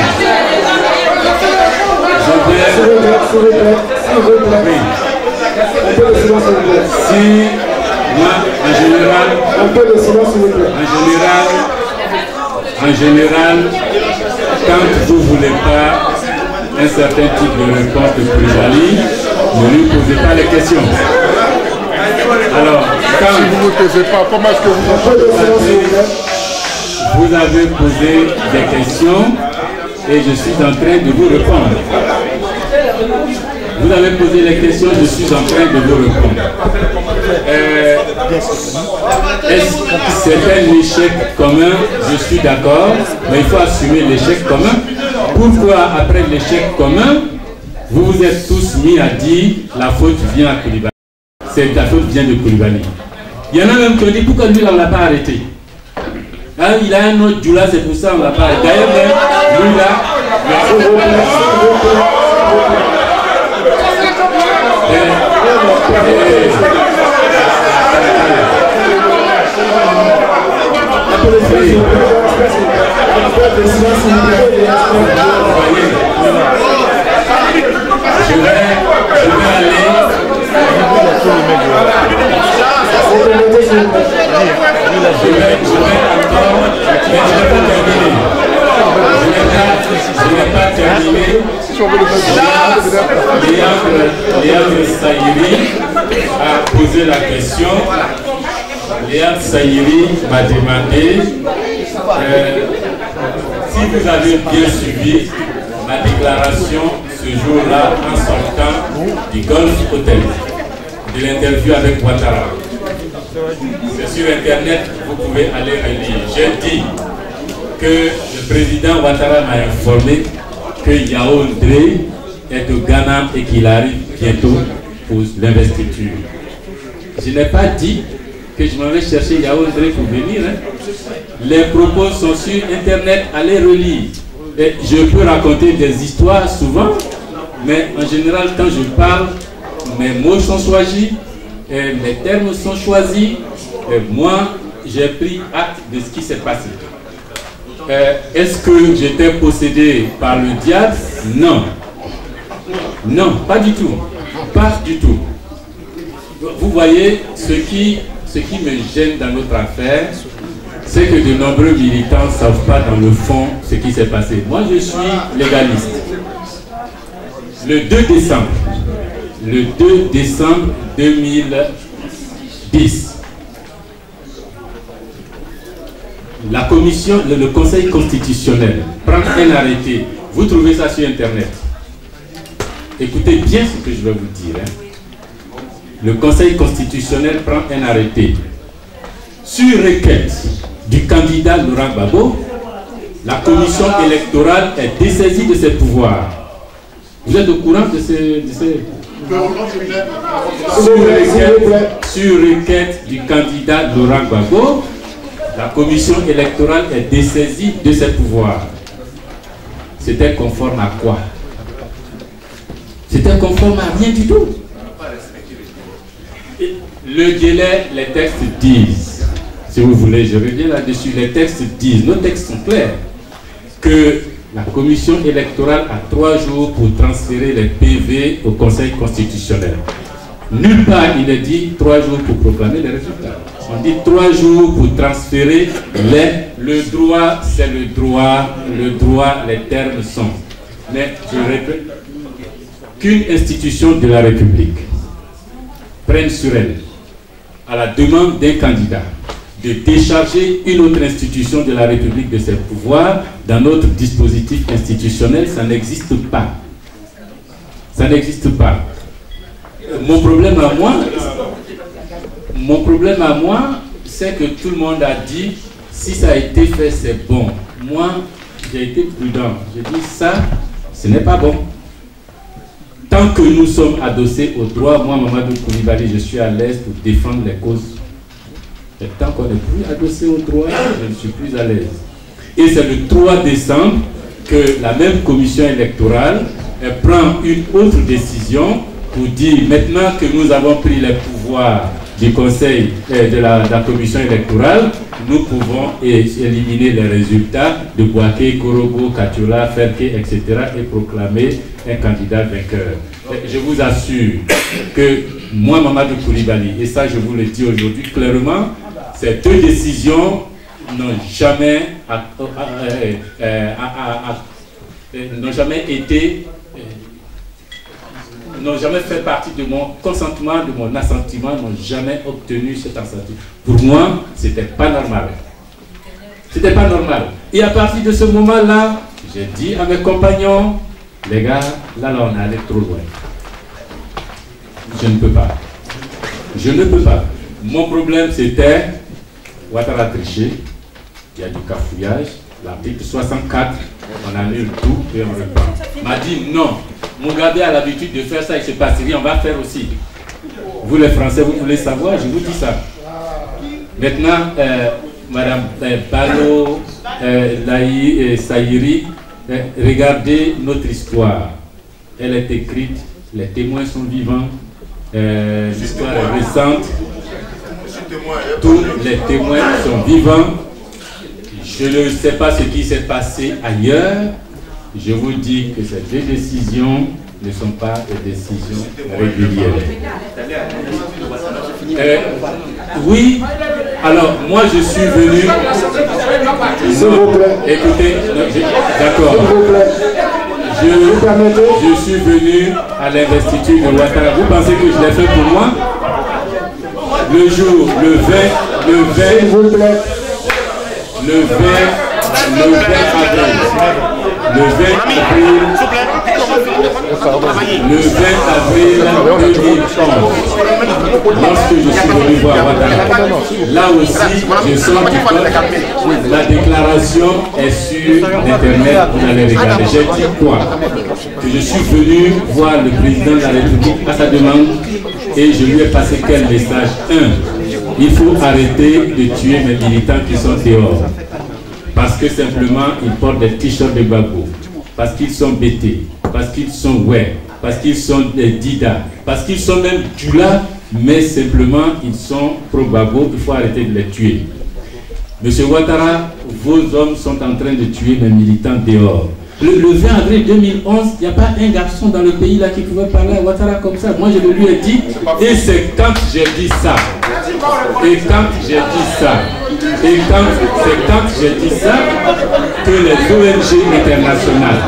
si moi, en général, quand vous ne voulez pas un certain type de réponse de Coulibaly, ne lui posez pas les questions. Alors, quand vous ne posez pas, comment est-ce que vous avez posé des questions et je suis en train de vous répondre. Vous avez posé les questions, je suis en train de vous répondre. Est-ce que c'est un échec commun? Je suis d'accord, mais il faut assumer l'échec commun. Pourquoi, après l'échec commun, vous vous êtes tous mis à dire la faute vient à Coulibaly? C'est la faute vient de Coulibaly. Il y en a même qui ont dit pourquoi lui, on ne l'a pas arrêté. Hein, il a un autre Djoula, c'est pour ça qu'on ne l'a pas arrêté. D'ailleurs, lui là, Léandre Sayiri a posé la question. Léandre Sayiri m'a demandé si vous avez bien suivi ma déclaration ce jour-là en sortant du Golf Hotel, de l'interview avec Ouattara. C'est sur Internet, vous pouvez aller relire. J'ai dit que le président Ouattara m'a informé que Yaoundé est au Ghana et qu'il arrive bientôt pour l'investiture. Je n'ai pas dit que je m'en vais chercher Yaoundé pour venir. Les propos sont sur Internet, allez relire. Et je peux raconter des histoires souvent, mais en général, quand je parle, mes mots sont choisis, et mes termes sont choisis, et moi, j'ai pris acte de ce qui s'est passé. Est-ce que j'étais possédé par le diable? Non. Non, pas du tout. Pas du tout. Vous voyez, ce qui me gêne dans notre affaire, c'est que de nombreux militants ne savent pas dans le fond ce qui s'est passé. Moi, je suis légaliste. Le 2 décembre 2010, la commission, le Conseil constitutionnel prend un arrêté. Vous trouvez ça sur Internet. Écoutez bien ce que je vais vous dire. Le Conseil constitutionnel prend un arrêté. Sur requête du candidat Laurent Gbagbo, la commission électorale est dessaisie de ses pouvoirs. Vous êtes au courant de ces... Sur requête du candidat Laurent Gbagbo, la commission électorale est dessaisie de ses pouvoirs. C'était conforme à quoi? C'était conforme à rien du tout. Le délai, les textes disent, si vous voulez, je reviens là-dessus, les textes disent, nos textes sont clairs, que la commission électorale a 3 jours pour transférer les PV au Conseil constitutionnel. Nulle part il est dit 3 jours pour proclamer les résultats. On dit 3 jours pour transférer le droit, c'est le droit, les termes sont. Mais je répète, qu'une institution de la République prenne sur elle, à la demande d'un candidat, de décharger une autre institution de la République de ses pouvoirs dans notre dispositif institutionnel, ça n'existe pas. Ça n'existe pas. Mon problème à moi, c'est que tout le monde a dit, si ça a été fait, c'est bon. Moi, j'ai été prudent. J'ai dit, ça, ce n'est pas bon. Tant que nous sommes adossés au droit, moi, Mamadou Koulibaly, je suis à l'aise pour défendre les causes. Et tant qu'on n'est plus adossé au droit, je ne suis plus à l'aise. Et c'est le 3 décembre que la même commission électorale prend une autre décision pour dire, maintenant que nous avons pris les pouvoirs du conseil de la commission électorale, nous pouvons éliminer les résultats de Bouaké, Korobo, Katiola, Ferke, etc. et proclamer un candidat vainqueur. Je vous assure que moi, Mamadou Koulibaly, et ça je vous le dis aujourd'hui clairement, ces 2 décisions n'ont jamais fait partie de mon consentement, de mon assentiment, n'ont jamais obtenu cet assentiment. Pour moi, c'était pas normal. C'était pas normal. Et à partir de ce moment-là, j'ai dit à mes compagnons, les gars, là on est allé trop loin. Je ne peux pas. Je ne peux pas. Mon problème c'était, Ouattara triché, il y a du cafouillage, l'article 64, on annule tout et on reprend. M'a dit non, Mugabe a l'habitude de faire ça, il ne se passe rien, on va faire aussi. Vous les Français, vous voulez savoir, je vous dis ça. Maintenant, Madame Balo, Laï et Sayiri, regardez notre histoire. elle est écrite, les témoins sont vivants, l'histoire est récente, tous les témoins sont vivants. Je ne sais pas ce qui s'est passé ailleurs. Je vous dis que ces deux décisions ne sont pas des décisions régulières. Oui, alors moi je suis venu... Écoutez, d'accord. Je suis venu à l'investiture de Ouattara. Vous pensez que je l'ai fait pour moi? Le jour, le 20 avril 2011, lorsque je suis venu voir Ouattara, là aussi, je sens que la déclaration est sur Internet, vous allez regarder. J'ai dit quoi? Que je suis venu voir le président de la République à sa demande et je lui ai passé quel message? 1. Il faut arrêter de tuer mes militants qui sont dehors. Parce que simplement, ils portent des t-shirts de Gbagbo. Parce qu'ils sont bêtés. Parce qu'ils sont ouais. Parce qu'ils sont des Dida. Parce qu'ils sont même Dula. Mais simplement, ils sont pro-Gbagbo. Il faut arrêter de les tuer. Monsieur Ouattara, vos hommes sont en train de tuer mes militants dehors. Le 20 avril 2011, il n'y a pas un garçon dans le pays là qui pouvait parler à Ouattara comme ça. Moi, je lui ai dit, et c'est quand j'ai dit ça, que les ONG internationales,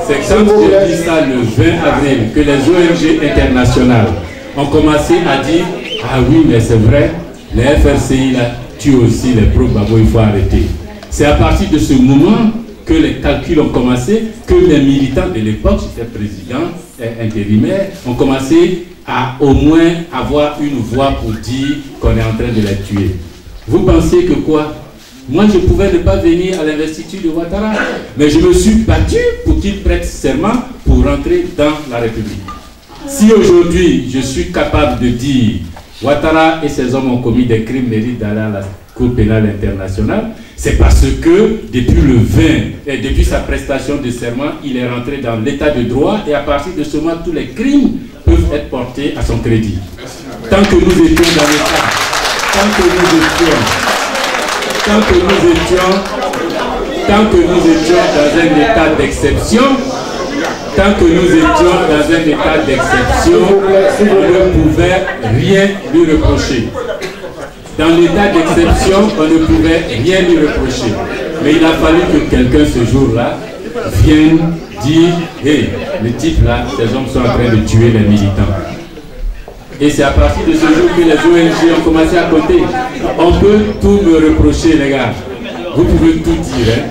c'est quand j'ai dit ça le 20 avril, que les ONG internationales ont commencé à dire, ah oui, mais c'est vrai, les FRCI là tuent aussi les pro-Gbagbo, il faut arrêter. C'est à partir de ce moment que les calculs ont commencé, que les militants de l'époque, j'étais président intérimaire, ont commencé à au moins avoir une voix pour dire qu'on est en train de les tuer. Vous pensez que quoi? Moi, je pouvais ne pas venir à l'investiture de Ouattara, mais je me suis battu pour qu'il prête serment pour rentrer dans la République. Si aujourd'hui, je suis capable de dire Ouattara et ses hommes ont commis des crimes, méritent d'aller à la Cour pénale internationale, c'est parce que depuis le 20 et depuis sa prestation de serment, il est rentré dans l'état de droit et à partir de ce moment, tous les crimes peuvent être portés à son crédit. Tant que nous étions dans l'état, tant que nous étions dans un état d'exception, on ne pouvait rien lui reprocher. Dans l'état d'exception, on ne pouvait rien lui reprocher. Mais il a fallu que quelqu'un ce jour-là vienne dire, hey, le type là, ces hommes sont en train de tuer les militants. Et c'est à partir de ce jour que les ONG ont commencé à compter. On peut tout me reprocher, les gars. Vous pouvez tout dire, hein?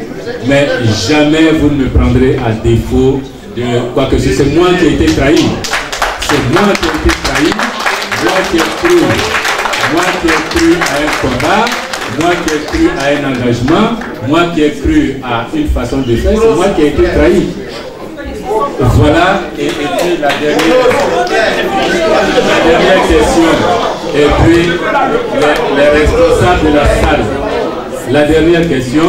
Mais jamais vous ne me prendrez à défaut de quoi que ce soit. C'est moi qui ai été trahi. C'est moi qui ai été trahi. Moi qui ai cru à un combat, moi qui ai cru à un engagement, moi qui ai cru à une façon de faire, c'est moi qui ai été trahi. Voilà, et puis la dernière question, et puis les responsables de la salle. La dernière question,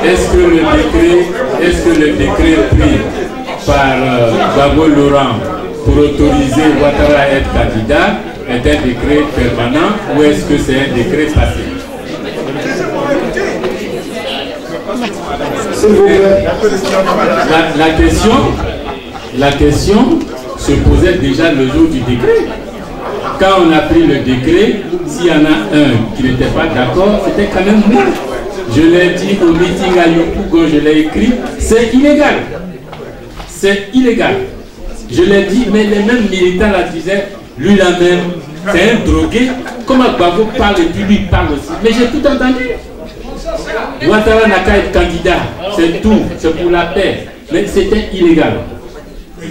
est-ce que le décret pris par Gbagbo Laurent pour autoriser Ouattara à être candidat est un décret permanent ou est-ce que c'est un décret passé? La question se posait déjà le jour du décret. Quand on a pris le décret, s'il y en a un qui n'était pas d'accord, c'était quand même moi. Je l'ai dit au meeting à Yopougon, je l'ai écrit, c'est illégal. C'est illégal. Je l'ai dit, mais les mêmes militants la disaient, lui là même, c'est un drogué. Comment Gbagbo parle et puis lui parle aussi. Mais j'ai tout entendu. Ouattara n'a qu'à être candidat, c'est tout, c'est pour la paix. Mais c'était illégal.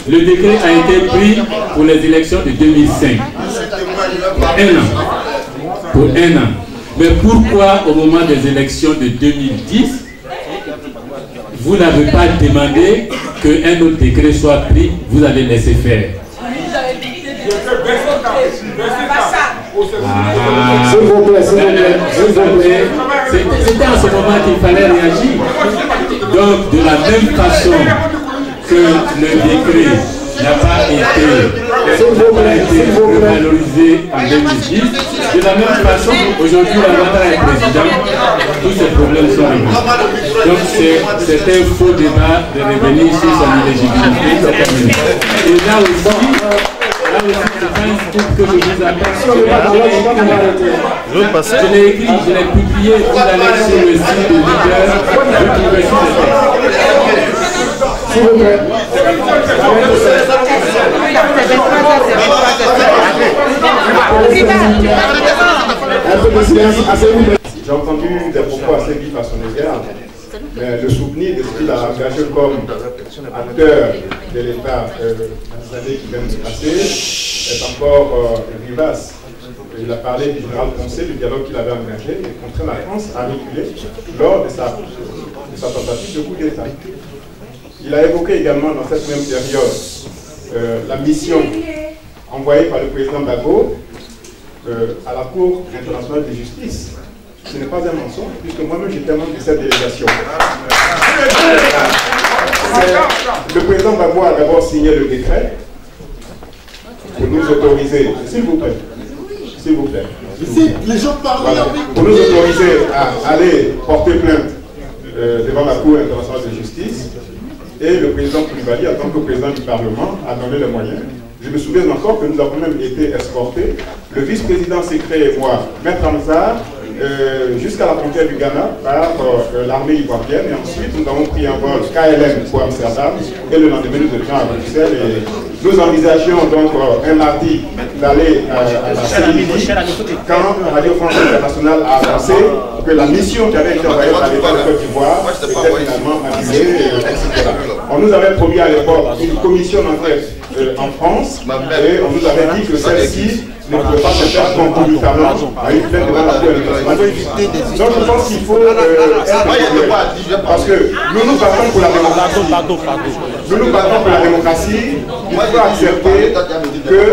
Le décret a été pris pour les élections de 2005. Pour un an. Mais pourquoi au moment des élections de 2010, vous n'avez pas demandé qu'un autre décret soit pris, vous avez laissé faire? S'il vous plaît, s'il vous plaît, s'il vous plaît. C'était en ce moment qu'il fallait réagir. Donc, de la même façon que le décret n'a pas été revalorisé en 2010, de la même façon, aujourd'hui, la Ouattara est président, tous ces problèmes sont réglés. Donc, c'est un faux débat de revenir sur son éligibilité. Et là aussi, c'est pas une scoop que je vous appelle. Je l'ai écrit, je l'ai publié, vous allez sur le site de leader, vous trouvez sur le texte. S'il vous plaît. Un peu de silence, asseyez-vous. J'ai entendu des propos assez vifs à son égard, mais le souvenir de ce qu'il a engagé comme acteur de l'État dans les années qui viennent de passer est encore vivace. Il a parlé du général Poncet, du dialogue qu'il avait engagé, et contraint la France à reculer lors de sa tentative de coup d'État. Il a évoqué également dans cette même période la mission envoyée par le président Gbagbo à la Cour internationale de justice. Ce n'est pas un mensonge, puisque moi-même j'étais membre de cette délégation. Le président Gbagbo a d'abord signé le décret pour nous autoriser, s'il vous plaît, s'il vous plaît. Les gens parlent. Voilà. Pour nous autoriser à aller porter plainte devant la Cour internationale de justice. Et le président Koulibaly, en tant que président du Parlement, a donné les moyens. Je me souviens encore que nous avons même été escortés. Le vice-président secret et moi, Maître Hamza, jusqu'à la frontière du Ghana par l'armée ivoirienne. Et ensuite, nous avons pris un vol KLM pour Amsterdam. Et le lendemain, nous étions à Bruxelles. Et nous envisagions donc un mardi d'aller à la CEI quand Radio France Internationale a annoncé que la mission qui avait été envoyée par l'État de Côte d'Ivoire était finalement annulée, etc. On nous avait promis à l'époque une commission d'enquête en France et on nous avait dit que celle-ci ne pouvait pas se faire concomitamment à une plainte devant la Cour internationale. Donc je pense qu'il faut être parce que nous nous battons pour la démocratie. Nous nous battons pour la démocratie. Il faut accepter que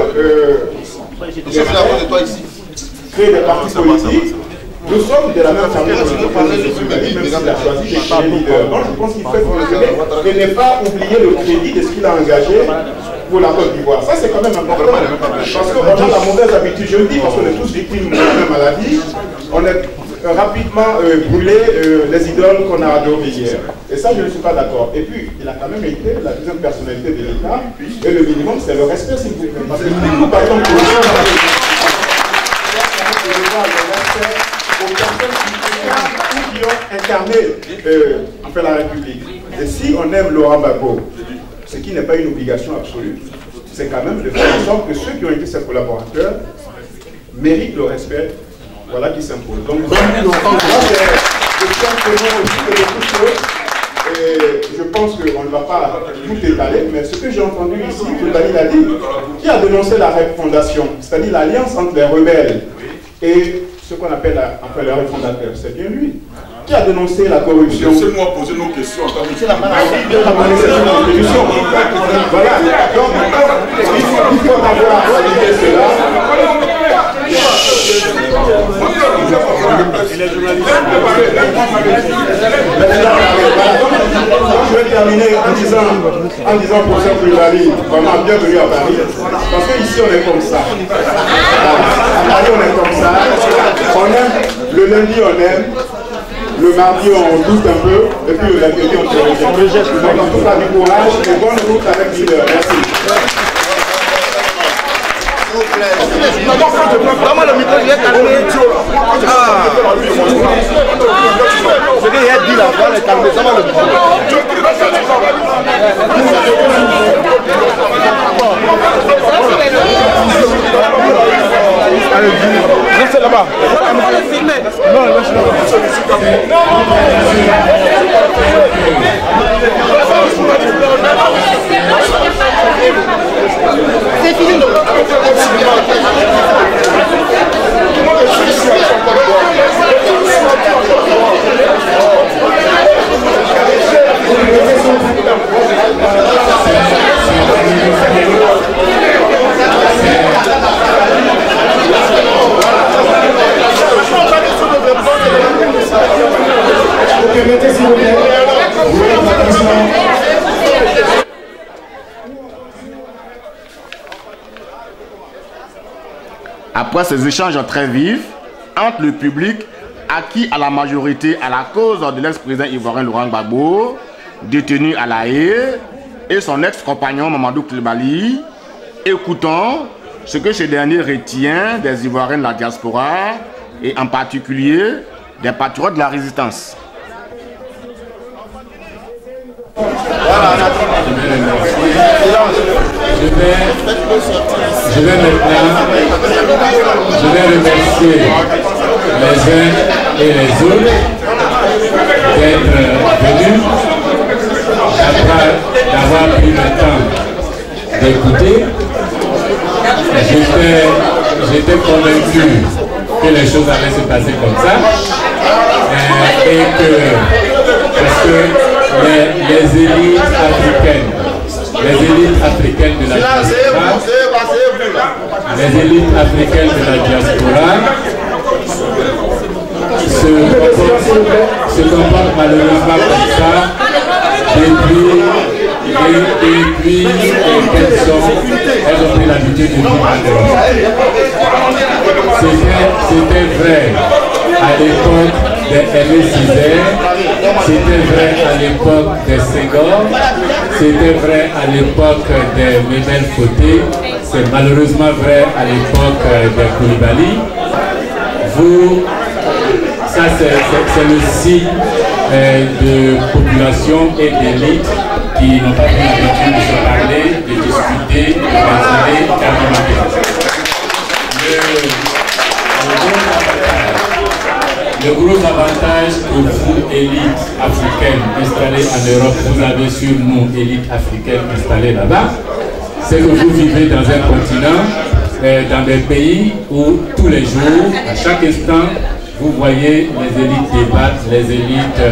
créer des partis politiques. Nous sommes de la même famille politique, même s'il a choisi des leaders. Donc je pense qu'il faut être mesuré et ne pas oublier le crédit de ce qu'il a engagé pour la Côte d'Ivoire. Ça c'est quand même important. Parce qu'on a la mauvaise habitude, je le dis, parce qu'on est tous victimes de la même maladie. On est rapidement brûlé les idoles qu'on a adorées hier. Et ça je ne suis pas d'accord. Et puis il a quand même été la deuxième personnalité de l'État. Et le minimum c'est le respect s'il vous plaît. Parce que nous partons pour le respect aux personnes qui ont incarné la République. Et si on aime Laurent Gbagbo, ce qui n'est pas une obligation absolue, c'est quand même de faire en sorte que ceux qui ont été ses collaborateurs méritent le respect, voilà, qui s'impose. Donc, je pense qu'on ne va pas tout étaler, mais ce que j'ai entendu ici, Koulibaly l'a dit, qui a dénoncé la Fondation, c'est-à-dire l'alliance entre les rebelles et ce qu'on appelle les refondateurs, c'est bien lui. Qui a dénoncé la corruption? Laissez-moi poser nos questions. C'est la corruption. Voilà. Donc, il faut avoir validé cela. Je vais terminer en disant professeur Koulibaly, vraiment bienvenue à Paris, parce qu'ici on est comme ça. À Paris on est comme ça. On aime, le lundi on aime, le mardi on doute un peu, et puis le mercredi on se rejette. Donc en tout cas du courage et bonne route avec leader. Merci. Vraiment le micro, je vais calmer. Ce qu'il a dit là, on va le calmer. Ça va le micro. Restez là-bas. Non, c'est fini. Après ces échanges très vifs entre le public acquis à la majorité à la cause de l'ex-président ivoirien Laurent Gbagbo, détenu à La Haye, et son ex-compagnon Mamadou Coulibaly, écoutons ce que ce dernier retient des Ivoiriens de la diaspora et en particulier des patriotes de la résistance. Je vais remercier les uns et les autres d'être venus, d'avoir pris le temps d'écouter. J'étais convaincu que les choses allaient se passer comme ça et que parce que les élites africaines de la diaspora, les élites africaines de la diaspora se comportent malheureusement comme ça depuis qu'elles ont pris l'habitude de vivre en Europe. C'était vrai à l'époque des Aimé Césaire, c'était vrai à l'époque des Senghor, c'était vrai à l'époque des Mémel Fauté, c'est malheureusement vrai à l'époque des Coulibaly. Ça c'est le signe de population et d'élite qui n'ont pas pris l'habitude de se parler, de discuter, de raisonner, d'argumenter. Le gros avantage pour vous, élite africaine installée en Europe, vous avez sur nous, élite africaine installée là-bas, c'est que vous vivez dans un continent, dans des pays où tous les jours, à chaque instant, vous voyez les élites débattre, les élites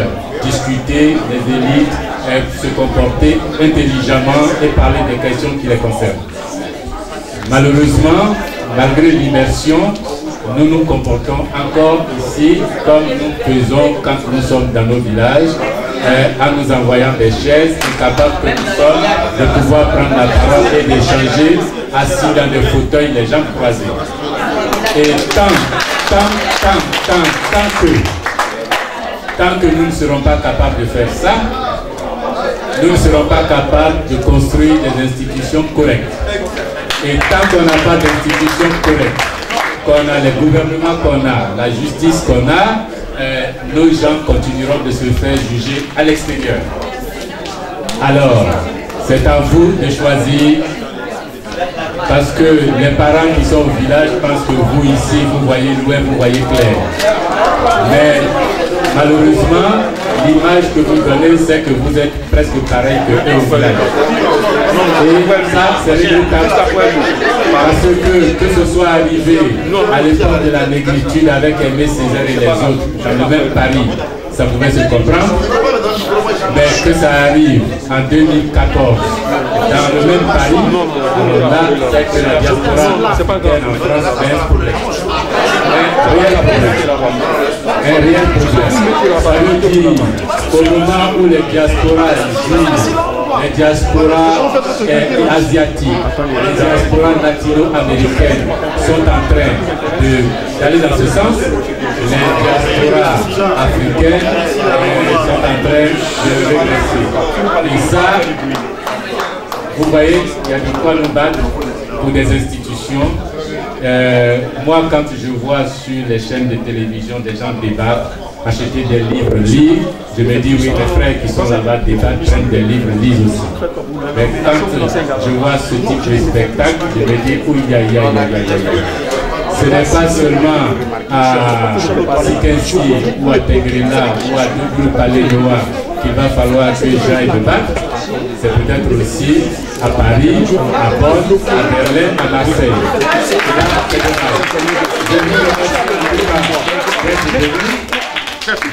discuter, les élites se comporter intelligemment et parler des questions qui les concernent. Malheureusement, malgré l'immersion, nous nous comportons encore ici comme nous faisons quand nous sommes dans nos villages, en nous envoyant des chaises, incapables que nous sommes de pouvoir prendre la parole et d'échanger assis dans des fauteuils, les jambes croisées. Et tant que nous ne serons pas capables de faire ça, nous ne serons pas capables de construire des institutions correctes. Et tant qu'on n'a pas d'institutions correctes, qu'on a les gouvernements qu'on a, la justice qu'on a, nos gens continueront de se faire juger à l'extérieur. Alors, c'est à vous de choisir, parce que les parents qui sont au village pensent que vous ici, vous voyez loin, vous voyez clair. Mais malheureusement, l'image que vous donnez, c'est que vous êtes presque pareil que eux au village. Et ça, c'est regrettable. Parce que ce soit arrivé à l'époque de la négritude avec Aimé Césaire et les autres, dans le même Paris, ça pouvait se comprendre. Mais que ça arrive en 2014, dans le même Paris, alors là, c'est que la diaspora en France a un problème. Un réel problème. Ça veut dire qu'au moment où les diasporas juifs, les diasporas asiatiques, les diasporas latino-américaines sont en train d'aller dans ce sens, les diasporas africaines sont en train de régresser. Et ça, vous voyez, il y a de quoi nous battre pour des institutions. Moi, quand je vois sur les chaînes de télévision des gens débattent, acheter des livres, lire, je me dis oui, mes frères qui sont là-bas débattent, prennent des livres, lisent aussi. Mais quand je vois ce type de spectacle, je me dis oui, ce n'est pas seulement à Sikensi ou à Tegrina ou à Douglou Palais-Noir qu'il va falloir que j'aille me battre, c'est peut-être aussi à Paris, à Bonn, à Berlin, à Marseille.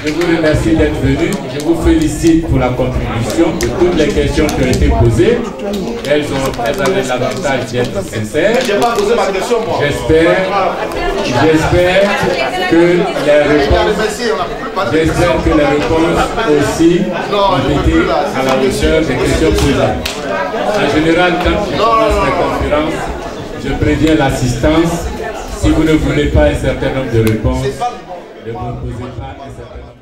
Je vous remercie d'être venu. Je vous félicite pour la contribution, de toutes les questions qui ont été posées. Elles avaient l'avantage d'être sincères. J'espère que les réponses aussi ont été à la hauteur des questions posées. En général, quand je commence mes conférences, je préviens l'assistance. Si vous ne voulez pas un certain nombre de réponses, ne proposez pas un certain nombre de réponses.